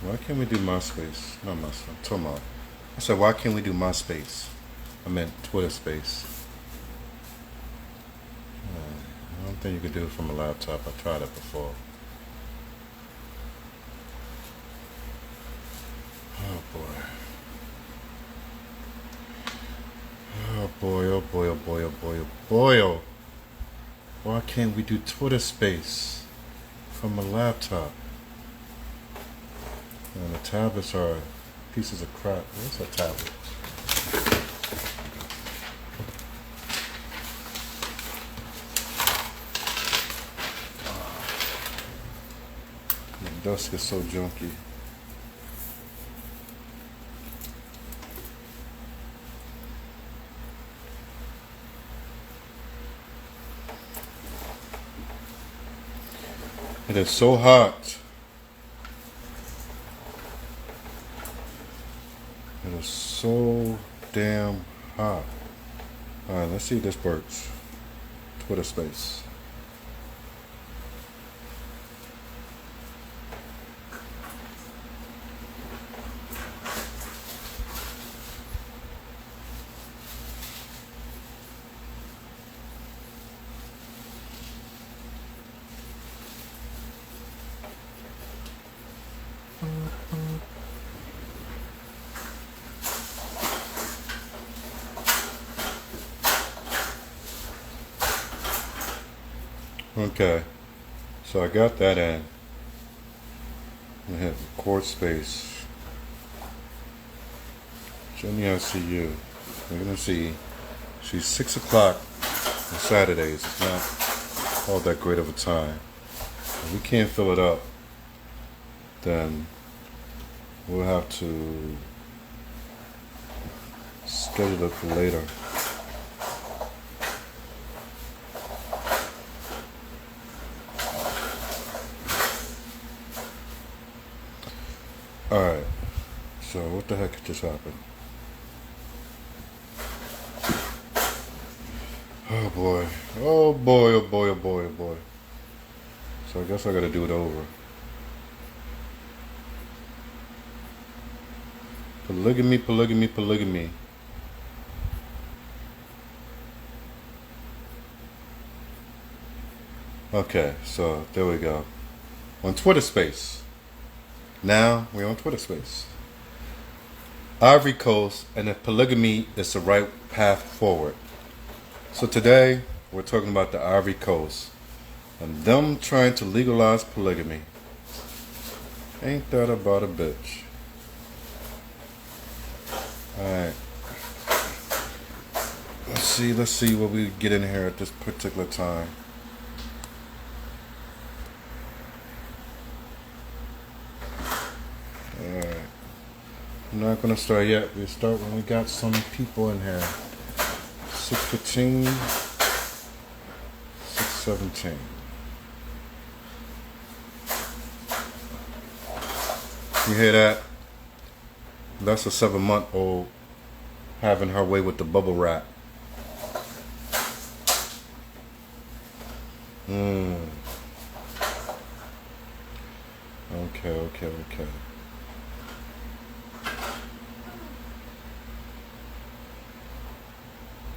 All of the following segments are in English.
Why can't we do MySpace? Not MySpace. I'm talking about. I said, why can't we do MySpace? I meant Twitter Space. I don't think you could do it from a laptop. I tried it before. Oh boy. Oh boy, oh boy, oh boy, oh boy, oh boy, oh. Why can't we do Twitter Space from a laptop? And the tablets are pieces of crap. What's a tablet? The desk is so junky. It is so hot. It is so damn hot. Alright, let's see if this works. Twitter Space. Okay, so I got that in. I have record space. Jenny, I see you. We're gonna see. She's 6 o'clock on Saturdays. It's not all that great of a time. If we can't fill it up, then we'll have to schedule it for later. Alright, so what the heck just happened? Oh boy, oh boy, oh boy, oh boy, oh boy. So I guess I gotta do it over. Polygamy, polygamy, polygamy. Okay, so there we go. On Twitter Space. Now we're on Twitter Space. Ivory Coast, and if polygamy is the right path forward. So today we're talking about the Ivory Coast and them trying to legalize polygamy. Ain't that about a bitch? Alright. Let's see what we get in here at this particular time. Alright. I'm not gonna start yet. We'll start when we got some people in here. 6:15, 6:17. You hear that? That's a 7-month-old having her way with the bubble wrap. Okay.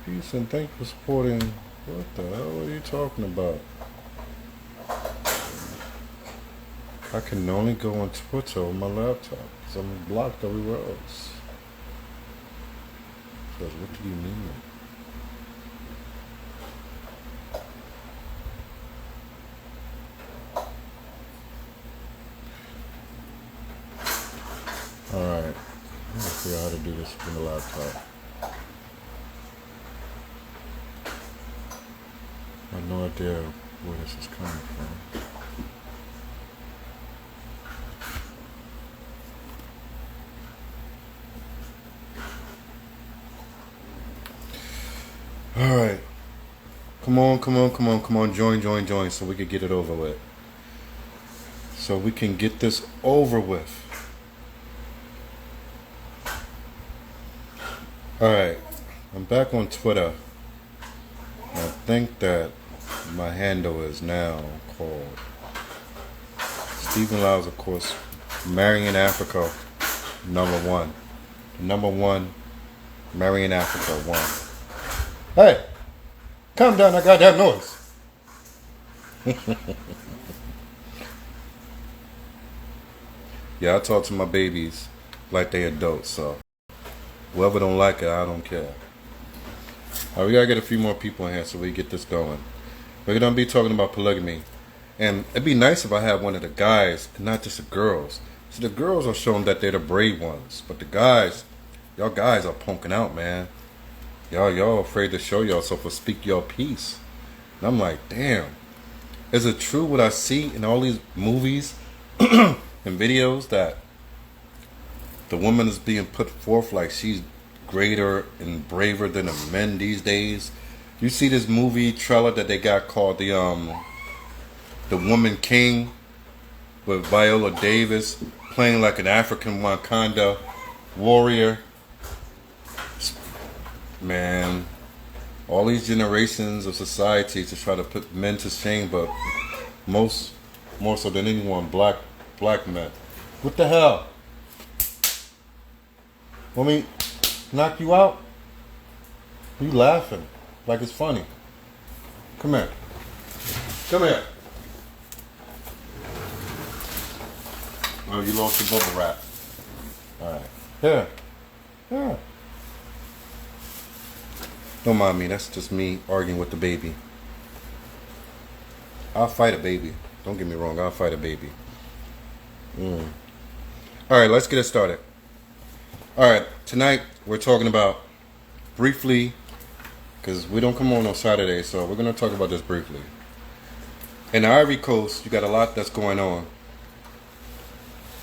Peace and thank you for supporting. What the hell are you talking about? I can only go on Twitter on my laptop because I'm blocked everywhere else. So what do you mean? Alright, I'm gonna figure out how to do this from the laptop. I have no idea where this is coming from. Alright. Come on. Join so we can get it over with. So we can get this over with. Alright. I'm back on Twitter. I think that my handle is now called Stephen Lyles, of course, Marrying in Africa, number one. Number one, marrying in Africa, one. Hey, calm down, I got that noise. Yeah, I talk to my babies like they adults, so whoever don't like it, I don't care. All right, we gotta get a few more people in here so we get this going. We're gonna be talking about polygamy. And it'd be nice if I had one of the guys and not just the girls. So the girls are showing that they're the brave ones. But the guys, y'all guys are punking out, man. Y'all afraid to show yourself or speak your piece. And I'm like, damn. Is it true what I see in all these movies and videos that the woman is being put forth like she's greater and braver than the men these days? You see this movie trailer that they got called The Woman King with Viola Davis playing like an African Wakanda warrior. Man, all these generations of society to try to put men to shame, but more so than anyone, black men. What the hell? Want me knock you out? You laughing like it's funny. Come here. Come here. Oh, you lost your bubble wrap. Alright. Here. Yeah. Don't mind me. That's just me arguing with the baby. I'll fight a baby. Don't get me wrong. I'll fight a baby. Alright, let's get it started. Alright, tonight we're talking about briefly, because we don't come on Saturday, so we're going to talk about this briefly. In the Ivory Coast, you got a lot that's going on.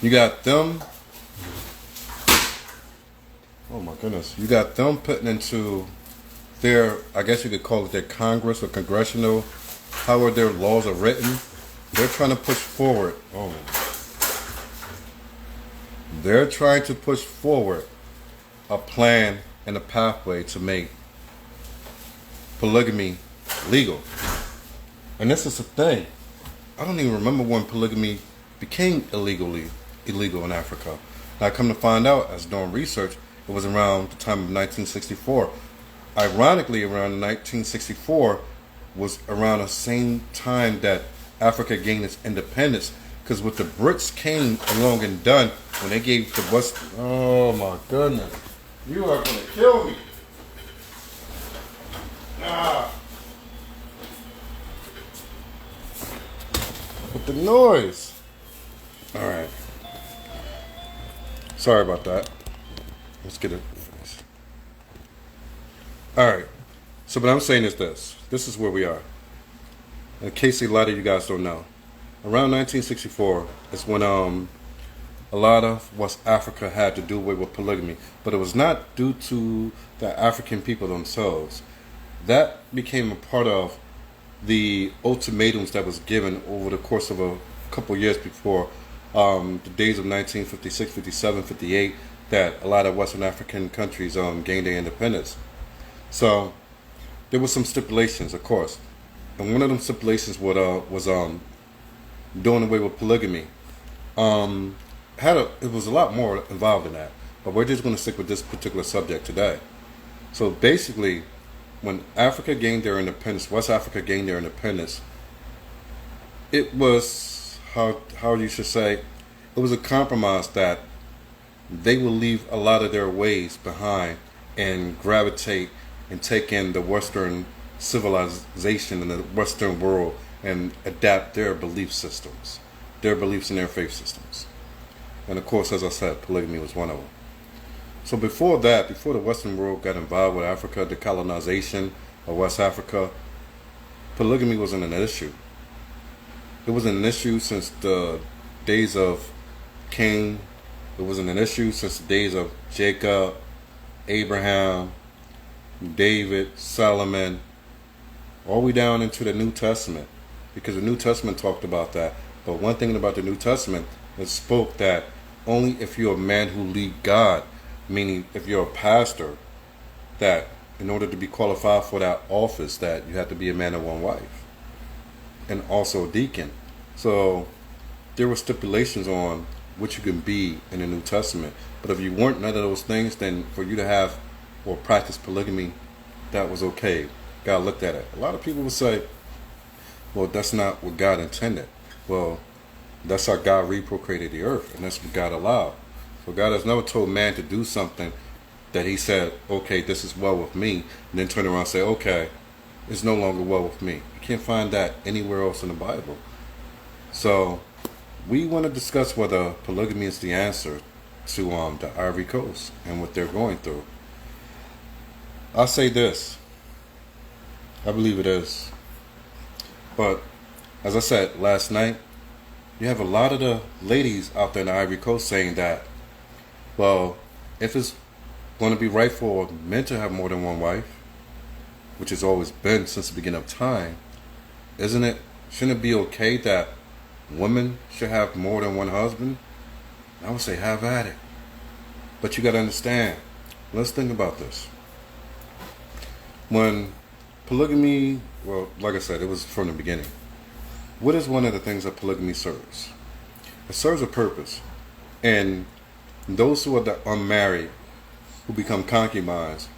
You got them, oh my goodness, you got them putting into their, I guess you could call it their Congress or congressional, however their laws are written. They're trying to push forward. Oh, they're trying to push forward a plan and a pathway to make polygamy legal. And this is the thing. I don't even remember when polygamy became illegal in Africa. Now, come to find out, as doing research, it was around the time of 1964. Ironically, around 1964 was around the same time that Africa gained its independence. Because what the Brits came along and done when they gave the West, oh my goodness, you are gonna kill me. With the noise. All right. Sorry about that. Let's get it finished. All right. So what I'm saying is this. This is where we are. In case a lot of you guys don't know. Around 1964 is when a lot of West Africa had to do away with polygamy. But it was not due to the African people themselves. That became a part of the ultimatums that was given over the course of a couple years before the days of 1956, 57, 58, that a lot of Western African countries gained their independence. So there were some stipulations, of course, and one of them stipulations was doing away with polygamy. It was a lot more involved in that, but we're just going to stick with this particular subject today. So basically, when Africa gained their independence, West Africa gained their independence, it was, how you should say, it was a compromise that they will leave a lot of their ways behind and gravitate and take in the Western civilization and the Western world and adapt their belief systems, their beliefs and their faith systems. And of course, as I said, polygamy was one of them. So before that, before the Western world got involved with Africa, the colonization of West Africa, polygamy wasn't an issue. It wasn't an issue since the days of Cain. It wasn't an issue since the days of Jacob, Abraham, David, Solomon, all the way down into the New Testament. Because the New Testament talked about that. But one thing about the New Testament, it spoke that only if you're a man who lead God, meaning if you're a pastor, that in order to be qualified for that office, that you have to be a man of one wife. And also a deacon. So there were stipulations on what you can be in the New Testament. But if you weren't none of those things, then for you to have or practice polygamy, that was okay. God looked at it. A lot of people would say, well, that's not what God intended. Well, that's how God reprocreated the earth, and that's what God allowed. So God has never told man to do something that he said, okay, this is well with me, and then turn around and say, okay, it's no longer well with me. You can't find that anywhere else in the Bible. So we want to discuss whether polygamy is the answer to the Ivory Coast and what they're going through. I'll say this. I believe it is. But as I said last night, you have a lot of the ladies out there in the Ivory Coast saying that, well, if it's going to be right for men to have more than one wife, which has always been since the beginning of time, shouldn't it be okay that women should have more than one husband? I would say have at it. But you got to understand, let's think about this. When polygamy, well, like I said, it was from the beginning. What is one of the things that polygamy serves? It serves a purpose. And those who are the unmarried, who become concubines,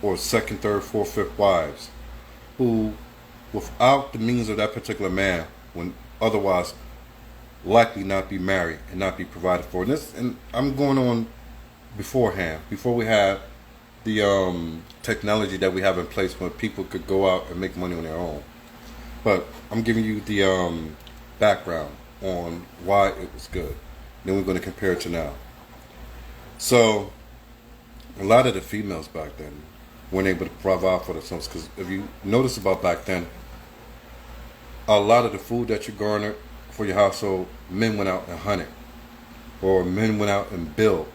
or second, third, fourth, fifth wives, who, without the means of that particular man, would otherwise likely not be married and not be provided for. And I'm going on beforehand, before we had the technology that we have in place where people could go out and make money on their own. But I'm giving you the background on why it was good. Then we're going to compare it to now. So a lot of the females back then weren't able to provide for themselves, because if you notice about back then, a lot of the food that you garnered for your household, men went out and hunted, or men went out and built,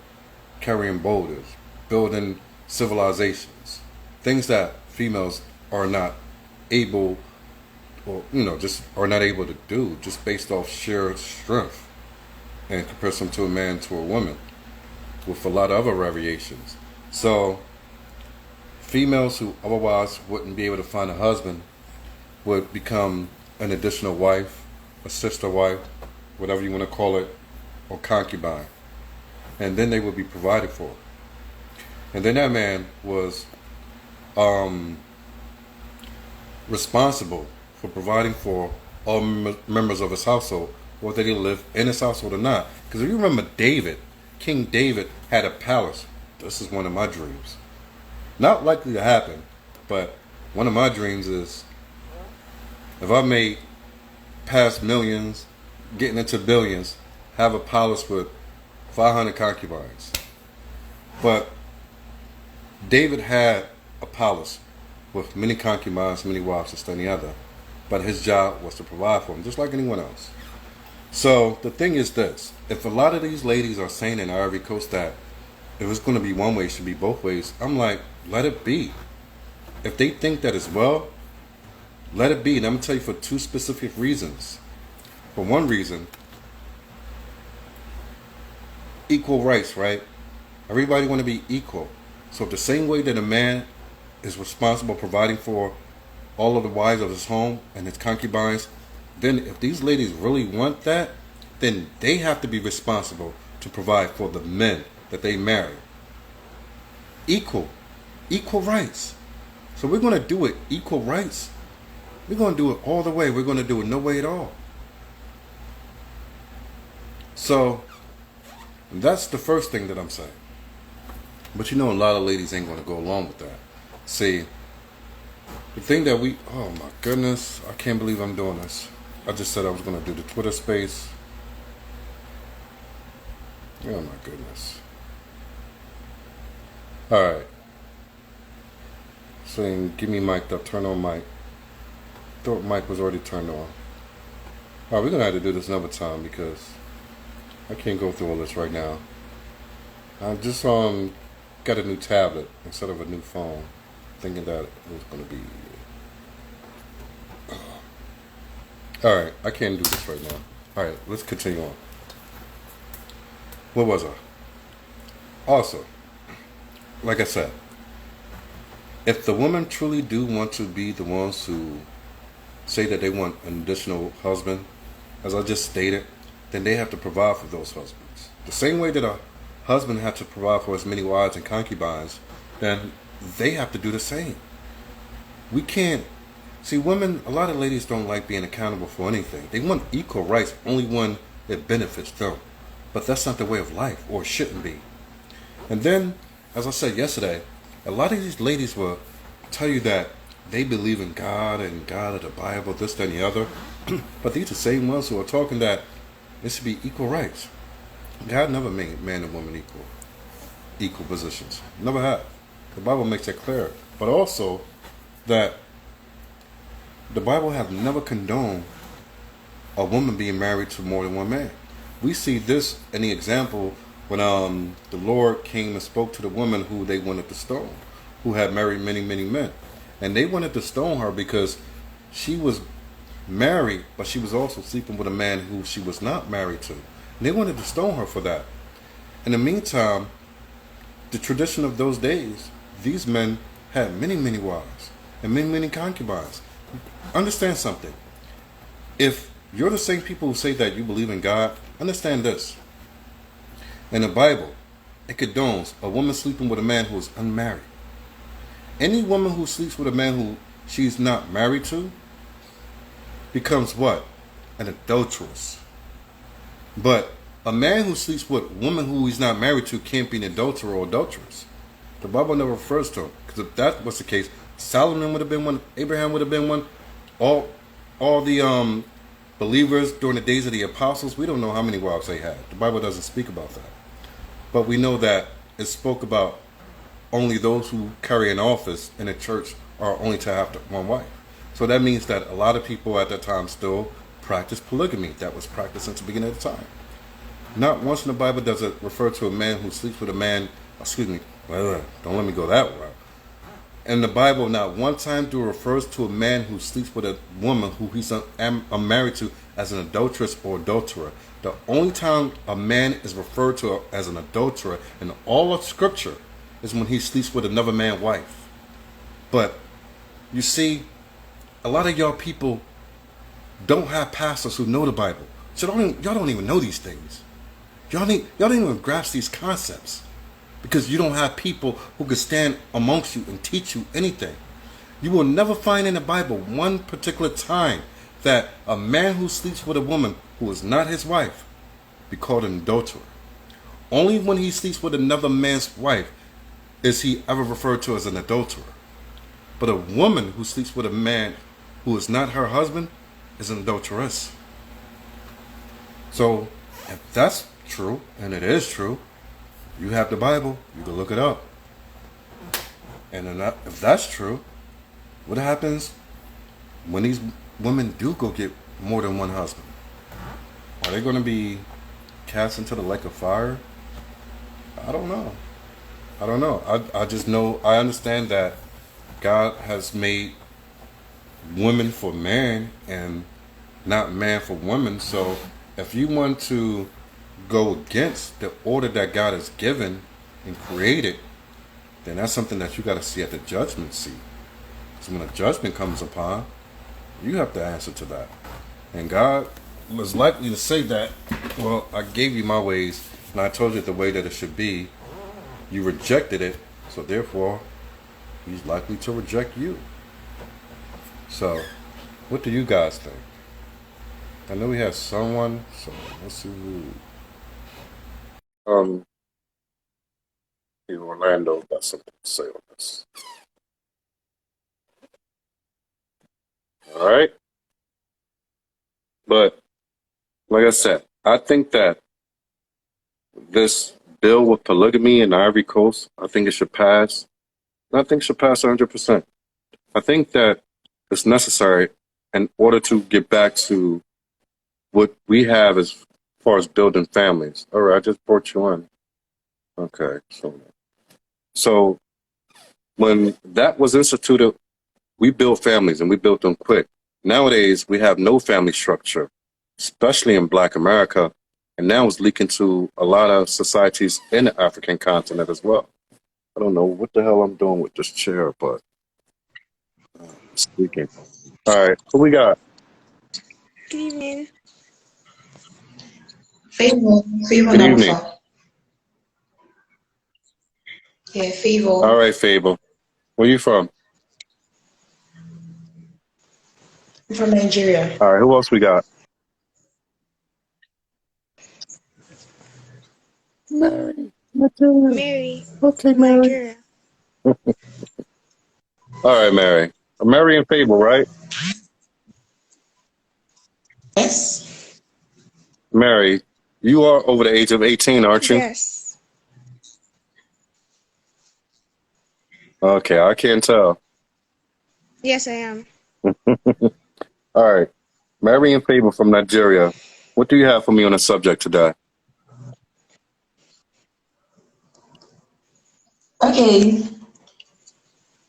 carrying boulders, building civilizations, things that females are not able, or just are not able to do, just based off sheer strength, in comparison to a man to a woman, with a lot of other variations. So females who otherwise wouldn't be able to find a husband would become an additional wife, a sister wife, whatever you want to call it, or concubine. And then they would be provided for. And then that man was responsible for providing for all members of his household, whether they live in his household or not. Because if you remember David, King David had a palace. This is one of my dreams. Not likely to happen, but one of my dreams is, if I made past millions, getting into billions, have a palace with 500 concubines. But David had a palace with many concubines, many wives, this and the other. But his job was to provide for them, just like anyone else. So the thing is this: if a lot of these ladies are saying in Ivory Coast that if it's going to be one way, it should be both ways, I'm like, let it be. If they think that as well, let it be. And I'm going to tell you for two specific reasons. For one reason, equal rights, right? Everybody want to be equal. So if the same way that a man is responsible providing for all of the wives of his home and his concubines, then if these ladies really want that, then they have to be responsible to provide for the men that they marry. Equal rights. So we're going to do it equal rights. We're going to do it all the way. We're going to do it no way at all. So that's the first thing that I'm saying. But a lot of ladies ain't going to go along with that. See, the thing that oh my goodness, I can't believe I'm doing this. I just said I was going to do the Twitter space. Oh my goodness. Alright. Saying, give me mic up, turn on mic. Thought mic was already turned on. Alright, we're going to have to do this another time because I can't go through all this right now. I just got a new tablet instead of a new phone, thinking that it was going to be... Alright, I can't do this right now. Alright, let's continue on. Where was I? Also, like I said, if the women truly do want to be the ones who say that they want an additional husband, as I just stated, then they have to provide for those husbands. The same way that a husband had to provide for as many wives and concubines, then they have to do the same. We can't see women. A lot of ladies don't like being accountable for anything. They want equal rights only when it benefits them. But that's not the way of life, or it shouldn't be. And then, as I said yesterday, a lot of these ladies will tell you that they believe in God and God of the Bible, this, that, and the other. But these are the same ones who are talking that it should be equal rights. God never made man and woman equal positions. Never have. The Bible makes that clear. But also that the Bible have never condoned a woman being married to more than one man. We see this in the example when the Lord came and spoke to the woman who they wanted to stone, who had married many, many men. And they wanted to stone her because she was married, but she was also sleeping with a man who she was not married to. And they wanted to stone her for that. In the meantime, the tradition of those days, these men had many, many wives and many, many concubines. Understand something. If you're the same people who say that you believe in God, understand this. In the Bible, it condones a woman sleeping with a man who is unmarried. Any woman who sleeps with a man who she's not married to becomes what? An adulteress. But a man who sleeps with a woman who he's not married to can't be an adulterer or adulteress. The Bible never refers to him. Because if that was the case, Solomon would have been one, Abraham would have been one, all the believers during the days of the apostles, we don't know how many wives they had. The Bible doesn't speak about that. But we know that it spoke about only those who carry an office in a church are only to have one wife. So that means that a lot of people at that time still practice polygamy. That was practiced since the beginning of the time. Not once in the Bible does it refer to a man who sleeps with a man, don't let me go that way. In the Bible, not one time do it refers to a man who sleeps with a woman who he's married to as an adulteress or adulterer. The only time a man is referred to as an adulterer in all of Scripture is when he sleeps with another man's wife. But you see, a lot of y'all people don't have pastors who know the Bible. So y'all don't even know these things. Y'all don't even grasp these concepts. Because you don't have people who can stand amongst you and teach you anything. You will never find in the Bible one particular time that a man who sleeps with a woman who is not his wife be called an adulterer. Only when he sleeps with another man's wife is he ever referred to as an adulterer. But a woman who sleeps with a man who is not her husband is an adulteress. So if that's true, and it is true, you have the Bible, you can look it up. And if that's true, what happens when these women do go get more than one husband? Are they going to be cast into the lake of fire? I don't know. I just know, I understand that God has made women for man and not man for woman. So if you want to go against the order that God has given and created, then that's something that you got to see at the judgment seat. So when a judgment comes upon, you have to answer to that. And God was likely to say that, well, I gave you my ways and I told you the way that it should be. You rejected it, so therefore he's likely to reject you. So what do you guys think? I know we have someone, so let's see who. Orlando got something to say on this. All right. But like I said, I think that this bill with polygamy in the Ivory Coast, I think it should pass. I think it should pass 100%. I think that it's necessary in order to get back to what we have as far as building families. All right, I just brought you in. Okay, so when that was instituted, we built families and we built them quick. Nowadays, we have no family structure, especially in Black America, and now it's leaking to a lot of societies in the African continent as well. I don't know what the hell I'm doing with this chair, but speaking. All right, who we got? Good evening. Good evening. Good evening. Yeah, Favor. All right, Fable. Where you from? I'm from Nigeria. All right, who else we got? Mary. Mary Okay, from Mary. Nigeria. All right, Mary. Mary and Fable, right? Yes. Mary, you are over the age of 18, aren't you? Yes. Okay, I can't tell. Yes, I am. All right. Mary and Fable from Nigeria. What do you have for me on the subject today? Okay.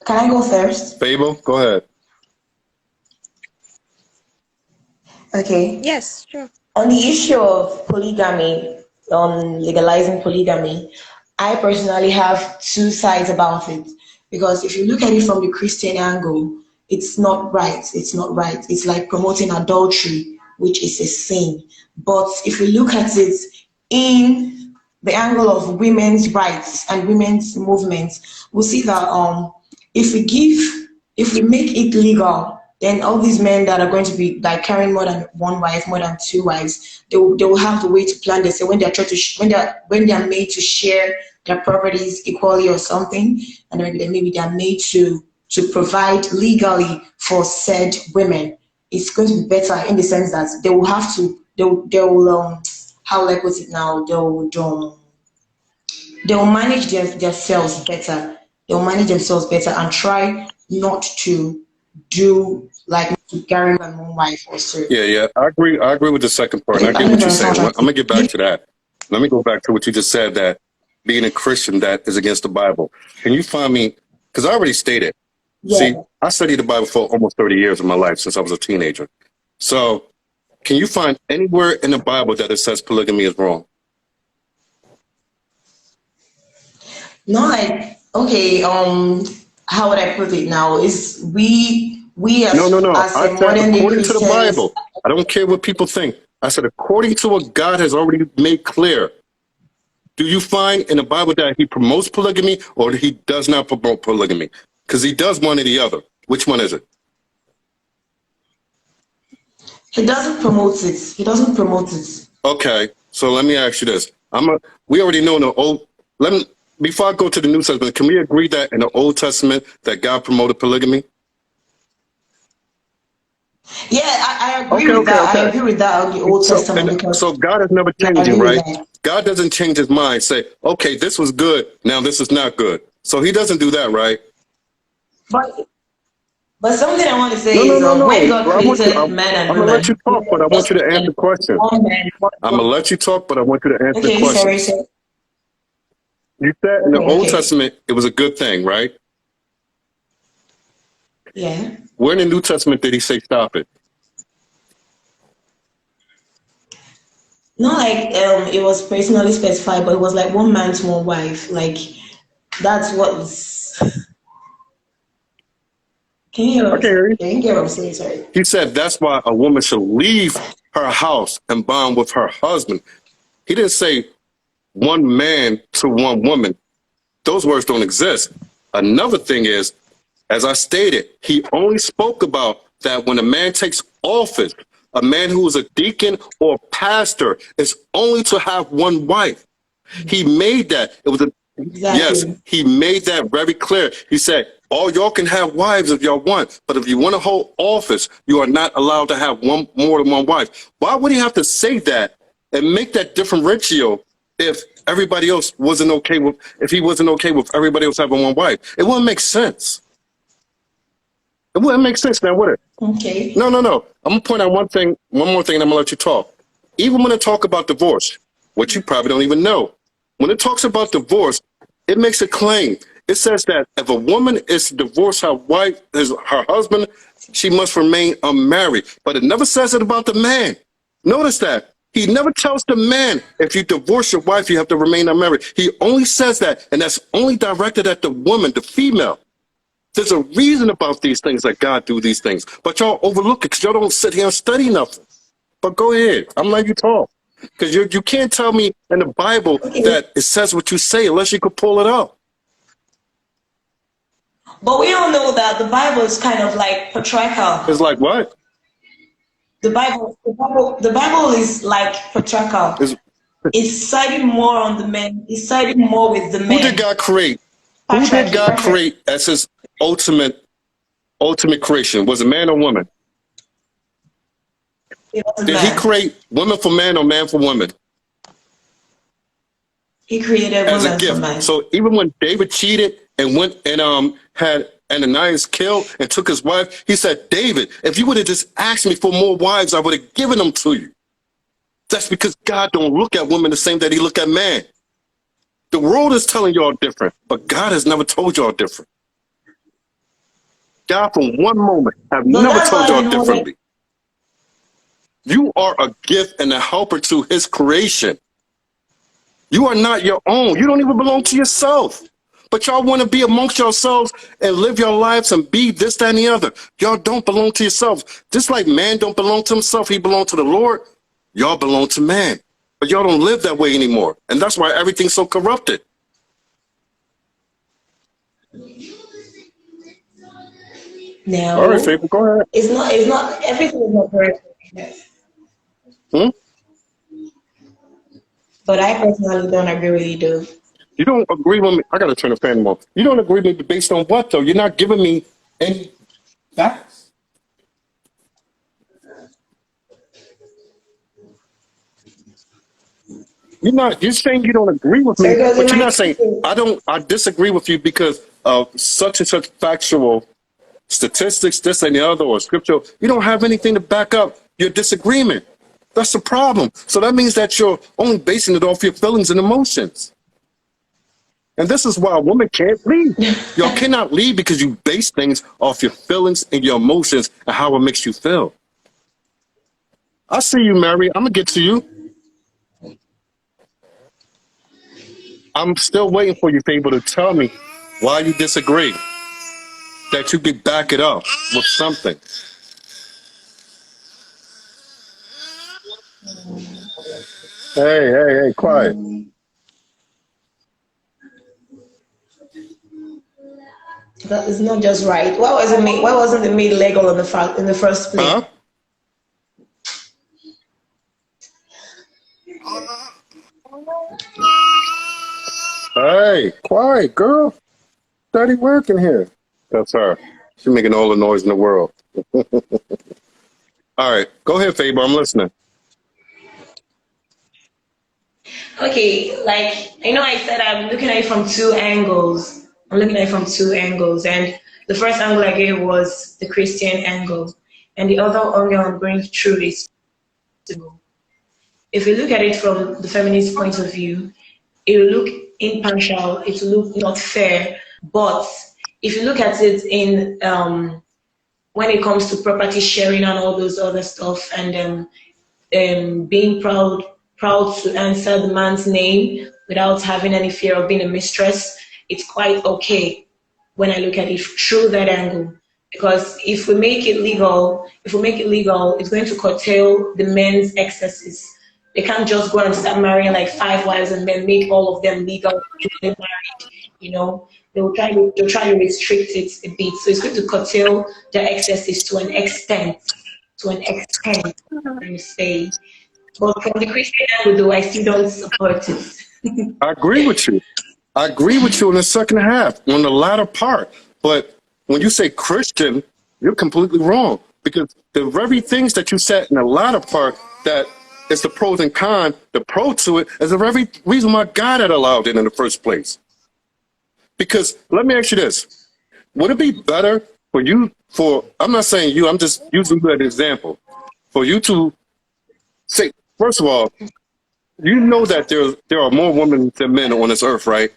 Can I go first? Fable, go ahead. Okay. Yes, sure. On the issue of polygamy, on legalizing polygamy, I personally have two sides about it. Because if you look at it from the Christian angle, it's not right. It's not right. It's like promoting adultery, which is a sin. But if you look at it in the angle of women's rights and women's movements, we'll see that if we give, if we make it legal, then all these men that are going to be like carrying more than one wife, more than two wives, they will have the way to plan this. So when they're trying to when they're made to share their properties equally or something, and maybe they're made to provide legally for said women, it's going to be better in the sense that they will have to they'll how will I put it now, they'll manage themselves better. They'll manage themselves better and try not to do like to carry my own wife or so. Yeah. I agree with the second part. And I get what you're saying. I'm gonna get back to that. Let me go back to what you just said, that being a Christian, that is against the Bible. Can you find me, because I already stated. Yeah. See, I studied the Bible for almost 30 years of my life since I was a teenager. So can you find anywhere in the Bible that it says polygamy is wrong? No, like okay, how would I put it now? Is we as No. as I a said modern day according to the Christians. Bible. I don't care what people think. I said according to what God has already made clear. Do you find in the Bible that he promotes polygamy or he does not promote polygamy? Because he does one or the other. Which one is it? He doesn't promote it. He doesn't promote it. Okay, so let me ask you this. We already know in the old. Before I go to the New Testament, can we agree that in the Old Testament that God promoted polygamy? Yeah, I agree with that. Okay. I agree with that of the Old Testament because So God is never I changing, agree with right? that. God doesn't change his mind. Say, okay, this was good. Now this is not good. So he doesn't do that, right? But something I want to say No. is when God Well, created man and I'm gonna let woman, you he talk, but I want just you to answer created the question. one man, one I'm gonna woman. let you talk, but I want you to answer the Okay, question. sorry. You said in the Old Okay. Testament it was a good thing, right? Yeah. Where in the New Testament did he say stop it? Not like it was personally specified, but it was like one man to one wife. Like that's what was. Can you hear what I I'm can saying? hear you. Yeah, you can hear what I'm saying. Sorry. He said that's why a woman should leave her house and bond with her husband. He didn't say one man to one woman. Those words don't exist. Another thing is, as I stated, he only spoke about that when a man takes office, a man who is a deacon or pastor is only to have one wife. He made that. Yes, Exactly. he made that very clear. He said, all y'all can have wives if y'all want, but if you want to hold office, you are not allowed to have more than one wife. Why would he have to say that and make that differential if everybody else wasn't okay with, if he wasn't okay with everybody else having one wife? It wouldn't make sense. It wouldn't make sense now, would it? Okay. No. I'm gonna point out one more thing, and I'm gonna let you talk. Even when it talk about divorce, which you probably don't even know, when it talks about divorce, it makes a claim. It says that if a woman is to divorce her husband, she must remain unmarried. But it never says it about the man. Notice that. He never tells the man, if you divorce your wife, you have to remain unmarried. He only says that, and that's only directed at the woman, the female. There's a reason about these things that God do these things, but y'all overlook it because y'all don't sit here and study nothing. But go ahead. I'm letting you talk. Because you can't tell me in the Bible Okay. that it says what you say unless you could pull it up. But we all know that the Bible is kind of like patriarchal. It's like what? The Bible is like patriarchal. It's siding more on the men. It's siding more with the men. Who did God create? Who did God create as his ultimate creation? Was it man or woman? Did he create women for man or man for woman? He created as women a gift. for man. So even when David cheated and went and had Ananias killed and took his wife, he said, David, if you would have just asked me for more wives, I would have given them to you. That's because God don't look at women the same that he look at man. The world is telling y'all different, but God has never told y'all different. God from one moment have never told y'all differently. You are a gift and a helper to his creation. You are not your own. You don't even belong to yourself. But y'all want to be amongst yourselves and live your lives and be this, that, and the other. Y'all don't belong to yourselves. Just like man don't belong to himself, he belongs to the Lord. Y'all belong to man. But y'all don't live that way anymore. And that's why everything's so corrupted. No. All right, Faber, go ahead. It's not, everything is not correct. But I personally don't agree with you, though. You don't agree with me. I got to turn the fan off. You don't agree with me based on what, though? You're not giving me any facts. You're saying you don't agree with me, but you're not saying I disagree with you because of such and such factual statistics, this and the other, or scripture. You don't have anything to back up your disagreement. That's the problem. So that means that you're only basing it off your feelings and emotions. And this is why a woman can't lead. Y'all cannot lead because you base things off your feelings and your emotions and how it makes you feel. I see you, Mary. I'm going to get to you. I'm still waiting for you, Fable, to tell me why you disagree. That you could back it up with something. Hey, quiet. That is not just right. Why wasn't it made legal in the first place? Huh? Hey, quiet, girl. Steady working here. That's her. She's making all the noise in the world. All right, go ahead, Faber. I'm listening. Okay, like I said, I'm looking at it from two angles. And the first angle I gave was the Christian angle, and the other angle I'm going through is, if you look at it from the feminist point of view, it will look impartial, it will look not fair. But if you look at it in when it comes to property sharing and all those other stuff, and being proud to answer the man's name without having any fear of being a mistress, it's quite okay when I look at it through that angle. Because if we make it legal, it's going to curtail the men's excesses. They can't just go and start marrying like 5 wives and then make all of them legal to get married. They'll try to restrict it a bit. So it's going to curtail their excesses to an extent. Let me say. But from the Christian angle, though, I still don't support it. I agree with you. I agree with you in the second half, on the latter part. But when you say Christian, you're completely wrong. Because the very things that you said in the latter part, that is the pros and cons, the pro to it is the very reason why God had allowed it in the first place. Because let me ask you this. Would it be better for you, I'm not saying you, I'm just using you as an example, for you to say, first of all, you know that there are more women than men on this earth, right?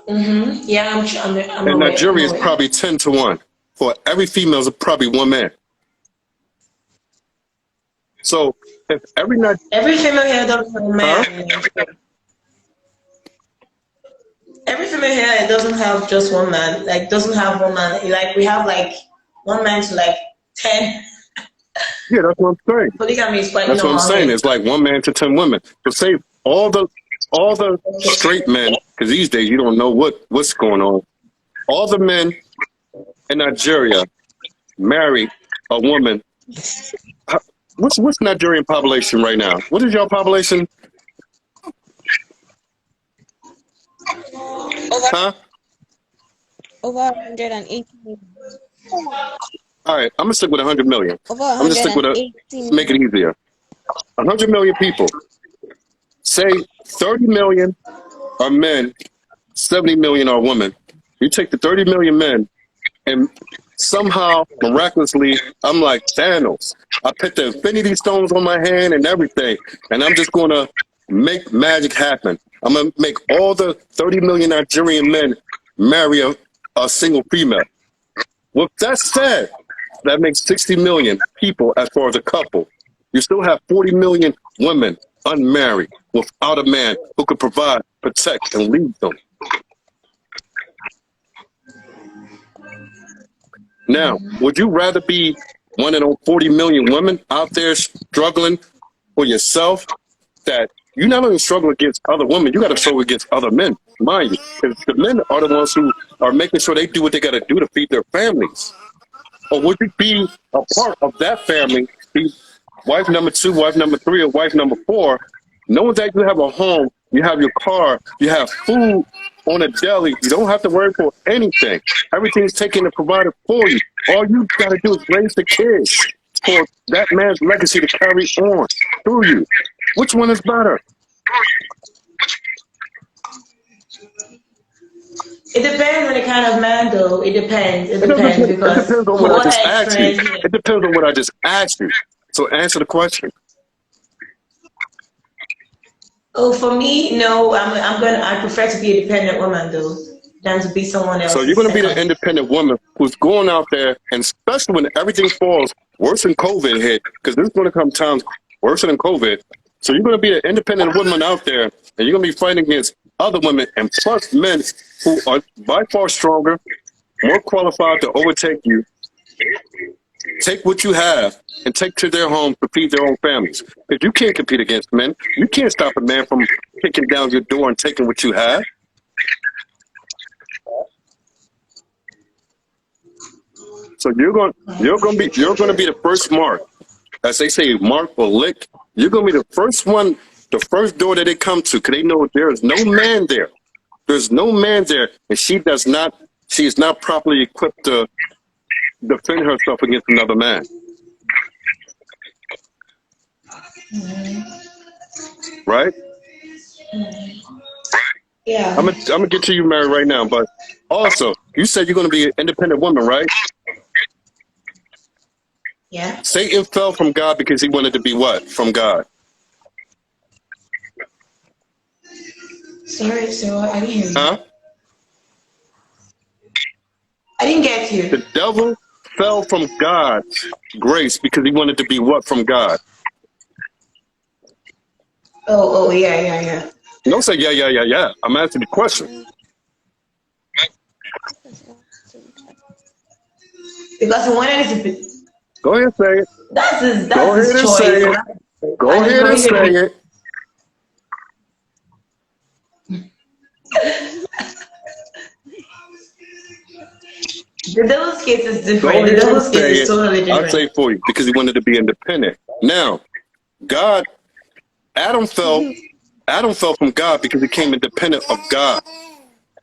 Mm-hmm. Yeah, I'm and aware. Nigeria is probably 10 to 1. For every female is probably one man. So if every female here doesn't have a man. Every female here doesn't have just one man. Like, doesn't have one man. Like, we have like one man to like 10. Yeah, that's what I'm saying. Polygamy is quite That's normal. what I'm saying. It's like one man to 10 women. So say all the all the straight men, because these days you don't know what's going on. All the men in Nigeria marry a woman. What's Nigerian population right now? What is your population? Huh? Over 118 million. All right, I'm gonna stick with 100 million. Over I'm gonna stick with 118 make it easier. 100 million people. Say 30 million are men, 70 million are women. You take the 30 million men, and somehow, miraculously, I'm like Thanos. I put the infinity stones on my hand and everything, and I'm just gonna make magic happen. I'm gonna make all the 30 million Nigerian men marry a single female. With that said, that makes 60 million people as far as a couple. You still have 40 million women unmarried without a man who could provide, protect, and lead them. Now, would you rather be one of those 40 million women out there struggling for yourself, that you not only struggle against other women, you got to struggle against other men, mind you, because the men are the ones who are making sure they do what they got to do to feed their families? Or would you be a part of that family, be wife number 2, wife number 3, or wife number 4, knowing that you have a home, you have your car, you have food on a deli, you don't have to worry for anything. Everything's taken and provided for you. All you got to do is raise the kids for that man's legacy to carry on through you. Which one is better? It depends on the kind of man, though. It depends. It It depends because depends on from what I what just I asked you. experienced, It depends on what I just asked you. So answer the question. oh, for me, no. I prefer to be a dependent woman though than to be someone So you're else's going to be the second. independent woman who's going out there, and especially when everything falls worse than COVID hit, because there's going to come times worse than COVID. So you're going to be an independent woman out there, and you're going to be fighting against other women and plus men who are by far stronger, more qualified to overtake you, take what you have, and take to their home to feed their own families. Because you can't compete against men. You can't stop a man from kicking down your door and taking what you have. So you're going to be the first mark, as they say, mark or lick. You're going to be the first one, the first door that they come to, because they know there is no man there. There's no man there, and she is not properly equipped to defend herself against another man. Right? Yeah. I'm gonna get to you married right now, but also you said you're gonna be an independent woman, right? Yeah. Satan fell from God because he wanted to be what? From God. Sorry, so I didn't hear you. Huh? I didn't get you. The devil fell from God's grace because he wanted to be what from God? Oh, yeah. Don't say yeah. I'm asking the question. Because he wanted to be. Go ahead and say it. That's his Say choice. it. Go ahead and say it. The devil's case is different. The devil's case is totally different. I'll say it for you because he wanted to be independent. Now, Adam fell from God because he became independent of God.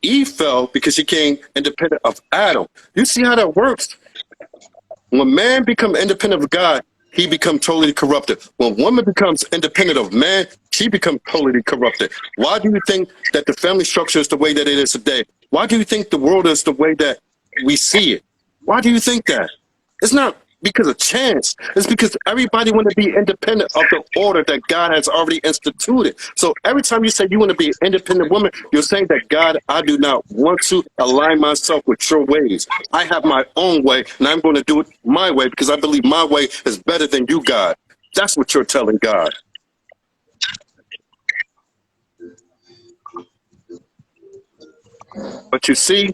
Eve fell because she became independent of Adam. You see how that works? When man becomes independent of God, he becomes totally corrupted. When woman becomes independent of man, she becomes totally corrupted. Why do you think that the family structure is the way that it is today? Why do you think the world is the way that we see it? Why do you think that? It's not because of chance. It's because everybody want to be independent of the order that God has already instituted. So every time you say you want to be an independent woman, you're saying that, God, I do not want to align myself with your ways. I have my own way, and I'm going to do it my way because I believe my way is better than you, God. That's what you're telling God. But you see,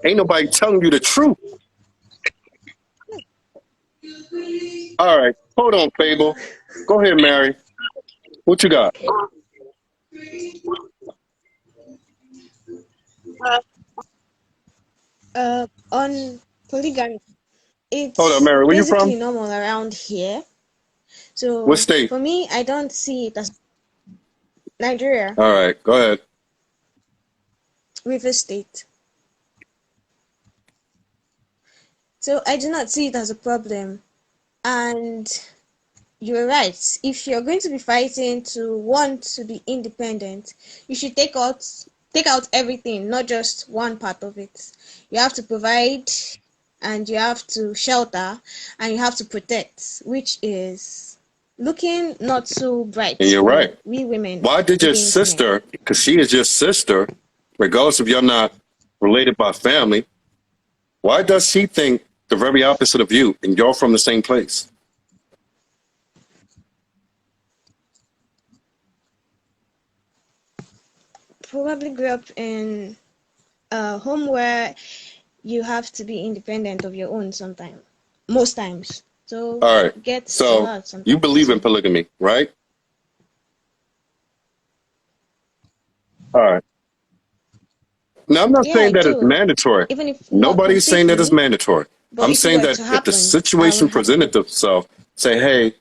ain't nobody telling you the truth. All right, hold on, Fable. Go ahead, Mary. What you got? On polygamy, Hold up, it's Mary. Where you basically from? normal around here. What So state? for me, I don't see it as Nigeria All right, go ahead. with a state. So I do not see it as a problem. And you're right. If you're going to be fighting to want to be independent, you should take out everything, not just one part of it. You have to provide, and you have to shelter, and you have to protect, which is looking not so bright And you're for right. we women Why did your against men. sister, because she is your sister, regardless if you're not related by family, why does she think the very opposite of you and you're from the same place? Probably grew up in a home where you have to be independent of your own sometimes, most times. So All right. it gets to So her you sometimes believe as in well. polygamy, right? All right. Now, I'm not Yeah, I saying that it's do. mandatory. Even if not Nobody's saying that it's completely, mandatory. but I'm if it saying were that to if the happen, I situation would presented itself, say, hey,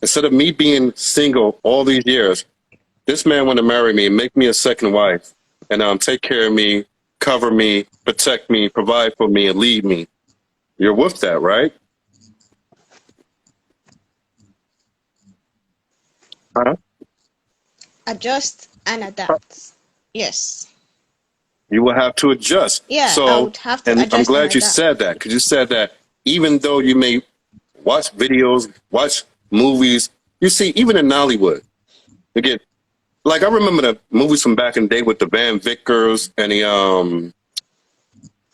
instead of me being single all these years, this man want to marry me and make me a second wife and take care of me, cover me, protect me, provide for me, and lead me. You're with that, right? Huh? adjust and adapt. Yes. You will have to adjust. Yeah, I So, would have to and I'm adjust and glad you adapt. said that because you said that even though you may watch videos, watch movies, you see, even in Nollywood, again, like I remember the movies from back in the day with the Van Vickers and the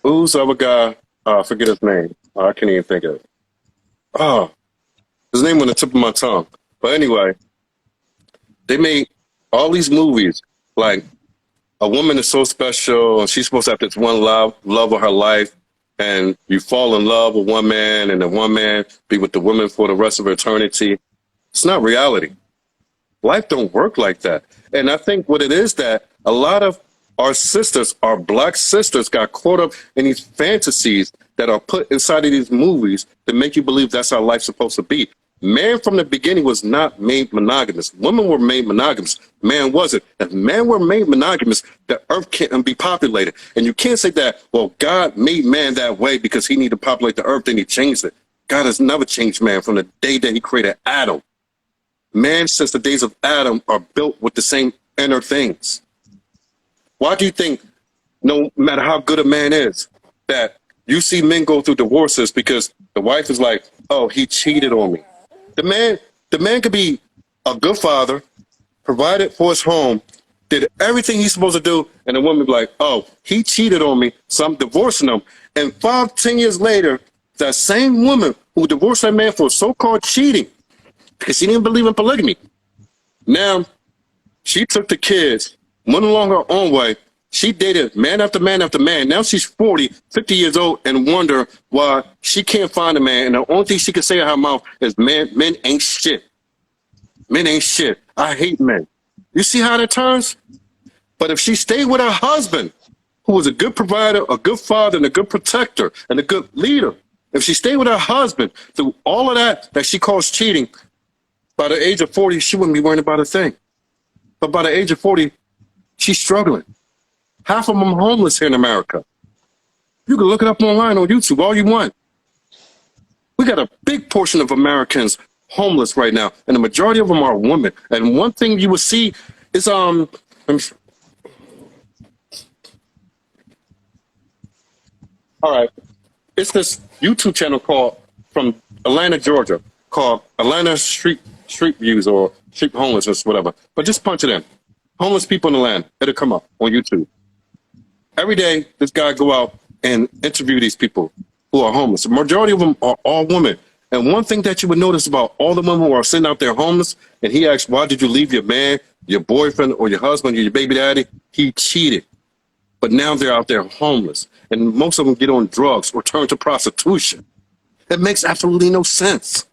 who's the other guy? I forget his name. I can't even think of it. Oh, his name on the tip of my tongue. But anyway, they made all these movies like a woman is so special and she's supposed to have this one love of her life, and you fall in love with one man and the one man be with the woman for the rest of eternity. It's not reality. Life don't work like that. And I think what it is that a lot of our sisters, our black sisters, got caught up in these fantasies that are put inside of these movies to make you believe that's how life's supposed to be. Man from the beginning was not made monogamous. Women were made monogamous. Man wasn't. If man were made monogamous, the earth can't be populated. And you can't say that, well, God made man that way because he needed to populate the earth, then he changed it. God has never changed man from the day that he created Adam. Man, since the days of Adam, are built with the same inner things. Why do you think, no matter how good a man is, that you see men go through divorces because the wife is like, oh, he cheated on me? The man could be a good father, provided for his home, did everything he's supposed to do, and the woman be like, oh, he cheated on me, so I'm divorcing him. And 5, 10 years later, that same woman who divorced that man for so-called cheating, because she didn't believe in polygamy, now she took the kids, went along her own way. She dated man after man after man. Now she's 40, 50 years old and wonder why she can't find a man. And the only thing she can say out her mouth is, man, men ain't shit. Men ain't shit. I hate men. You see how that turns? But if she stayed with her husband, who was a good provider, a good father, and a good protector, and a good leader, if she stayed with her husband through all of that she calls cheating, by the age of 40, she wouldn't be worrying about a thing. But by the age of 40, she's struggling. Half of them are homeless here in America. You can look it up online on YouTube all you want. We got a big portion of Americans homeless right now, and the majority of them are women. And one thing you will see is all right, it's this YouTube channel called from Atlanta, Georgia, called Atlanta Street Views or Street Homelessness, whatever. But just punch it in. Homeless people in the land. It'll come up on YouTube. Every day, this guy go out and interview these people who are homeless. The majority of them are all women. And one thing that you would notice about all the women who are sitting out there homeless, and he asks, why did you leave your man, your boyfriend, or your husband, or your baby daddy? He cheated. But now they're out there homeless. And most of them get on drugs or turn to prostitution. It makes absolutely no sense.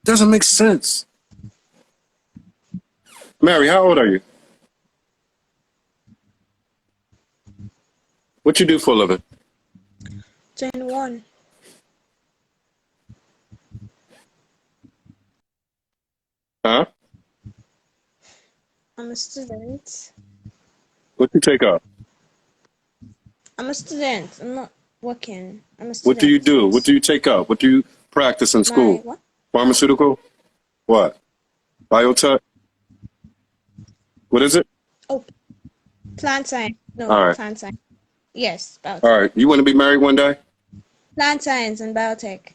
Doesn't make sense. Mary, how old are you? What you do for a living? 21. Huh? I'm a student. What you take up? I'm a student. I'm not working. I'm a student. What do you do? What do you take up? What do you practice in school? What? Pharmaceutical? What? Biotech? What is it? Oh, plant science. No, All right. plant science. Yes, biotech. All right. You want to be married one day? Plant science and biotech.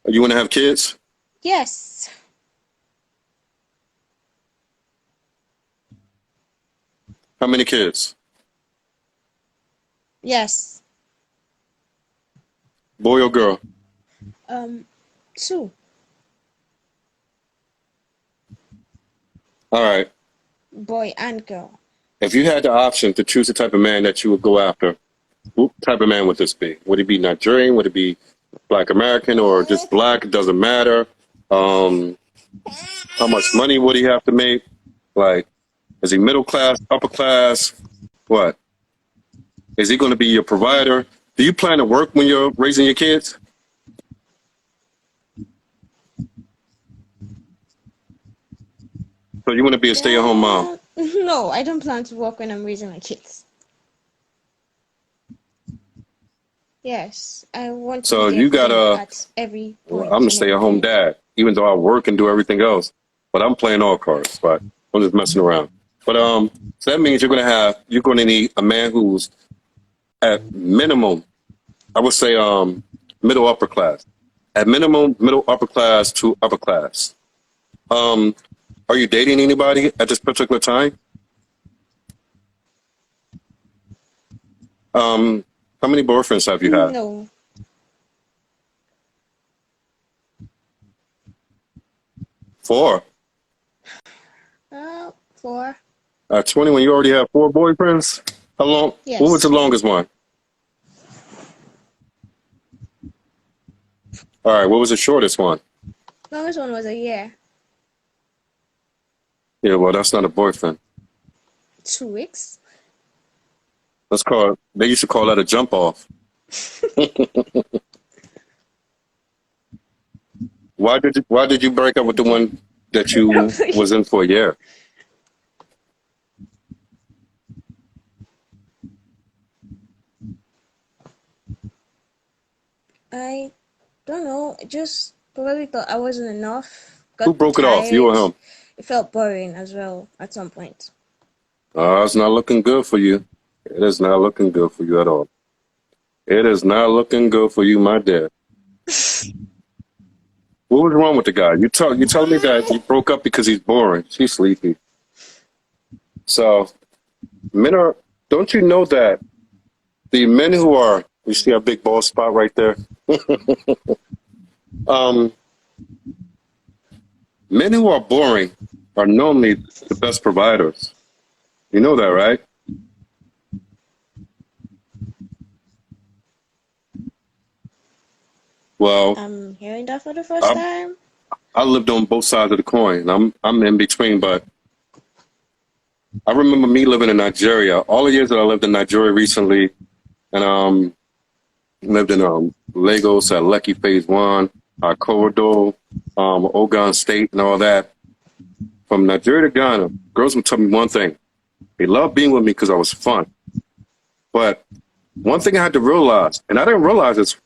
You want to have kids? Yes. How many kids? Yes. Boy or girl? 2. All right. Boy and girl. If you had the option to choose the type of man that you would go after, what type of man would this be? Would it be Nigerian? Would it be Black American or just black? It doesn't matter. How much money would he have to make? Like, is he middle class, upper class? What? Is he going to be your provider? Do you plan to work when you're raising your kids? So you want to be a stay-at-home mom? No, I don't plan to work when I'm raising my kids. Yes, I want So to be there you for them gotta. at every point. I'm a stay-at-home dad, even though I work and do everything else. But I'm playing all cards. But I'm just messing around. But so that means you're going to need a man who's at minimum, I would say middle upper class. At minimum, middle upper class to upper class. Are you dating anybody at this particular time? How many boyfriends have you had? No. 4. 4. At 21, you already have 4 boyfriends? How long? Yes. What was the longest one? All right, what was the shortest one? Longest one was a year. Yeah, well, that's not a boyfriend. 2 weeks. They used to call that a jump off. Why did you break up with the one that you was in for a year? I don't know. I just probably thought I wasn't enough. Got Who broke it off, you or tired. him? It felt boring as well at some point. It's not looking good for you. It is not looking good for you at all. It is not looking good for you, my dear. What was wrong with the guy? You tell me that you broke up because he's boring. She's sleepy. So, don't you know that the men who are, you see a big bald spot right there? Men who are boring are normally the best providers. You know that, right? Well, I'm hearing that for the first time. I lived on both sides of the coin. I'm in between, but I remember me living in Nigeria. All the years that I lived in Nigeria recently, and lived in Lagos at Lekki Phase 1, Corridor, Ogun State, and all that. From Nigeria to Ghana, girls would tell me one thing. They loved being with me because I was fun. But one thing I had to realize, and I didn't realize this,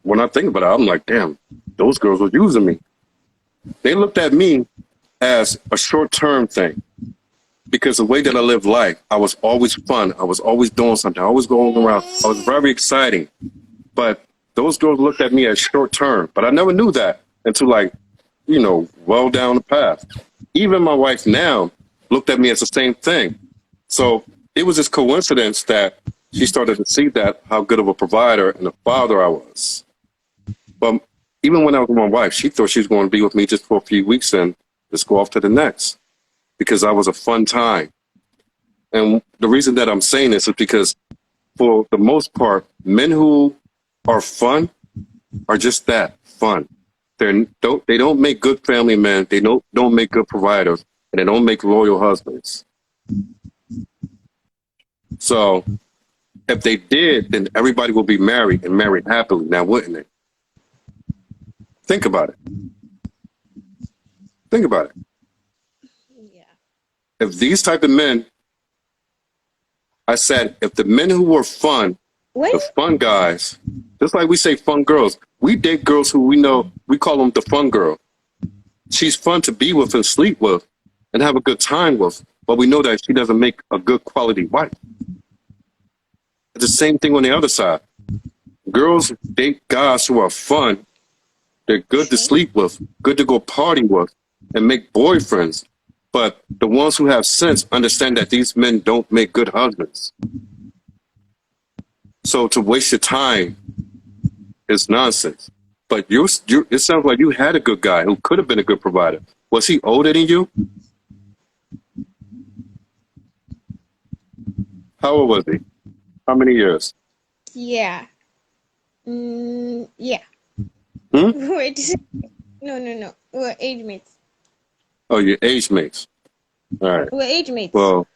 when I think about it, I'm like, damn, those girls were using me. They looked at me as a short-term thing because the way that I lived life, I was always fun. I was always doing something. I was going around. I was very exciting. But those girls looked at me as short-term. But I never knew that until, like, well down the path. Even my wife now looked at me as the same thing. So it was just coincidence that she started to see that how good of a provider and a father I was. But even when I was with my wife, she thought she was going to be with me just for a few weeks and just go off to the next because I was a fun time. And the reason that I'm saying this is because for the most part, men who are fun are just that, fun. They don't make good family men. They don't make good providers, and they don't make loyal husbands. So if they did, then everybody will be married and married happily. Now, wouldn't they? Think about it. Think about it. Yeah. If these type of men, I said, if the men who were fun, When the fun guys, just like we say fun girls, we date girls who we know, we call them the fun girl. She's fun to be with and sleep with and have a good time with, but we know that she doesn't make a good quality wife. It's the same thing on the other side. Girls date guys who are fun. They're good to sleep with, good to go party with, and make boyfriends. But the ones who have sense understand that these men don't make good husbands. So to waste your time is nonsense. But it sounds like you had a good guy who could have been a good provider. Was he older than you? How old was he? How many years? Yeah. Yeah. Wait. No. We're age mates. Oh, your age mates. All right. We're age mates. Well,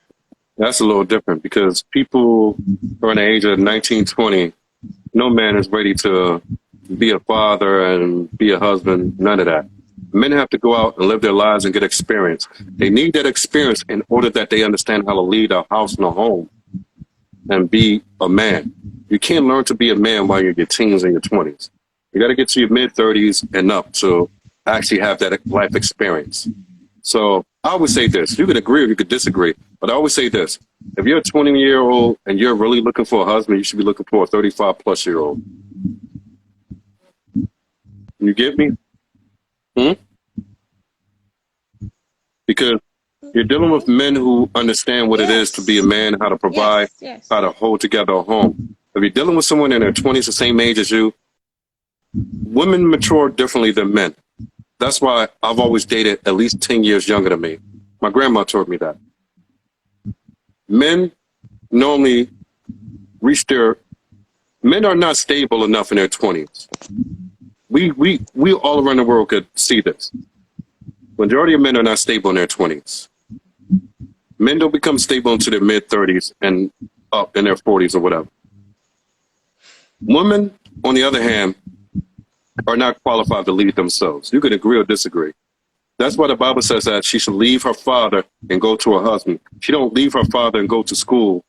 that's a little different because people around the age of 19, 20, no man is ready to be a father and be a husband, none of that. Men have to go out and live their lives and get experience. They need that experience in order that they understand how to lead a house and a home and be a man. You can't learn to be a man while you're in your teens and your 20s. You got to get to your mid-30s and up to actually have that life experience. So I always say this. You could agree or you could disagree, but I always say this. If you're a 20-year-old and you're really looking for a husband, you should be looking for a 35-plus-year-old. You get me? Because you're dealing with men who understand what it is to be a man, how to provide, how to hold together a home. If you're dealing with someone in their 20s, the same age as you, women mature differently than men. That's why I've always dated at least 10 years younger than me. My grandma taught me that. Men normally men are not stable enough in their 20s. We all around the world could see this. Majority of men are not stable in their 20s. Men don't become stable until their mid-30s and up in their 40s or whatever. Women, on the other hand, are not qualified to lead themselves. You can agree or disagree. That's why the Bible says that she should leave her father and go to her husband. She don't leave her father and go to school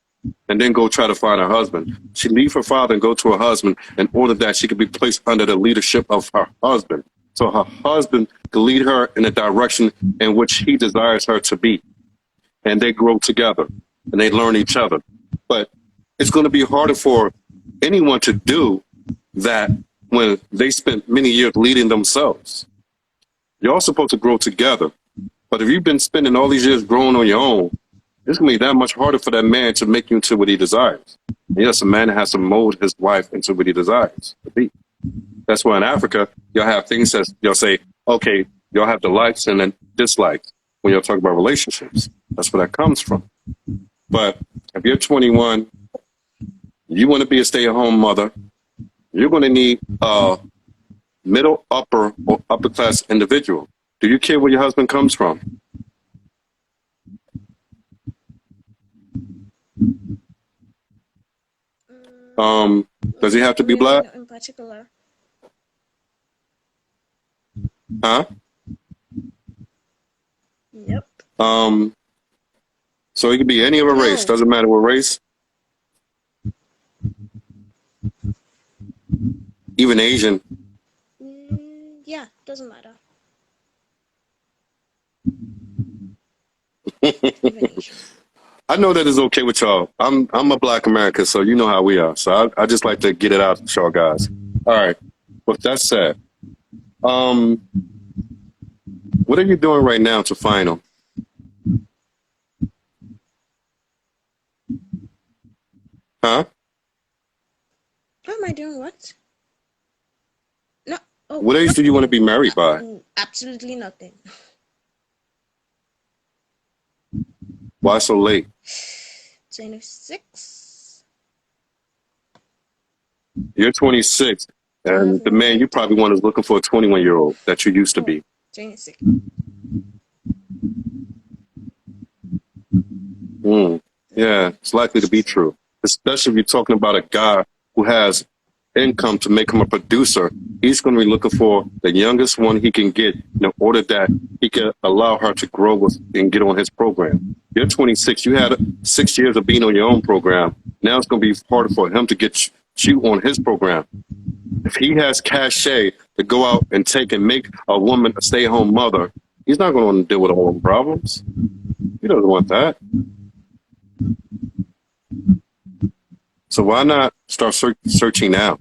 and then go try to find her husband. She leave her father and go to her husband in order that she could be placed under the leadership of her husband. So her husband can lead her in the direction in which he desires her to be. And they grow together and they learn each other. But it's going to be harder for anyone to do that when they spent many years leading themselves. You're all supposed to grow together. But if you've been spending all these years growing on your own, it's going to be that much harder for that man to make you into what he desires. And yes, a man has to mold his wife into what he desires to be. That's why in Africa, you'll have things that you'll say, okay, you'll have the likes and then dislikes when you'll talk about relationships. That's where that comes from. But if you're 21, you want to be a stay-at-home mother, you're going to need a middle, upper, or upper-class individual. Do you care where your husband comes from? Does he have to be black? In particular. Huh? Yep. So he could be any of a race. Doesn't matter what race. Even Asian. Yeah, doesn't matter. Even Asian. I know that is okay with y'all. I'm a black American, so you know how we are. So I just like to get it out to y'all guys. All right. With that said, what are you doing right now to find them? Huh? What am I doing? What? No. Oh, What age do you want to be married by? absolutely nothing. Why so late? 26. You're 26, and the man you probably want is looking for a 21-year-old that you used to be. 26. Yeah, it's likely to be true, especially if you're talking about a guy who has income to make him a producer. He's going to be looking for the youngest one he can get in order that he can allow her to grow with and get on his program. You're 26. You had 6 years of being on your own program. Now it's going to be harder for him to get you on his program. If he has cachet to go out and take and make a woman a stay-at-home mother, he's not going to want to deal with all the problems. He doesn't want that. So why not start searching now?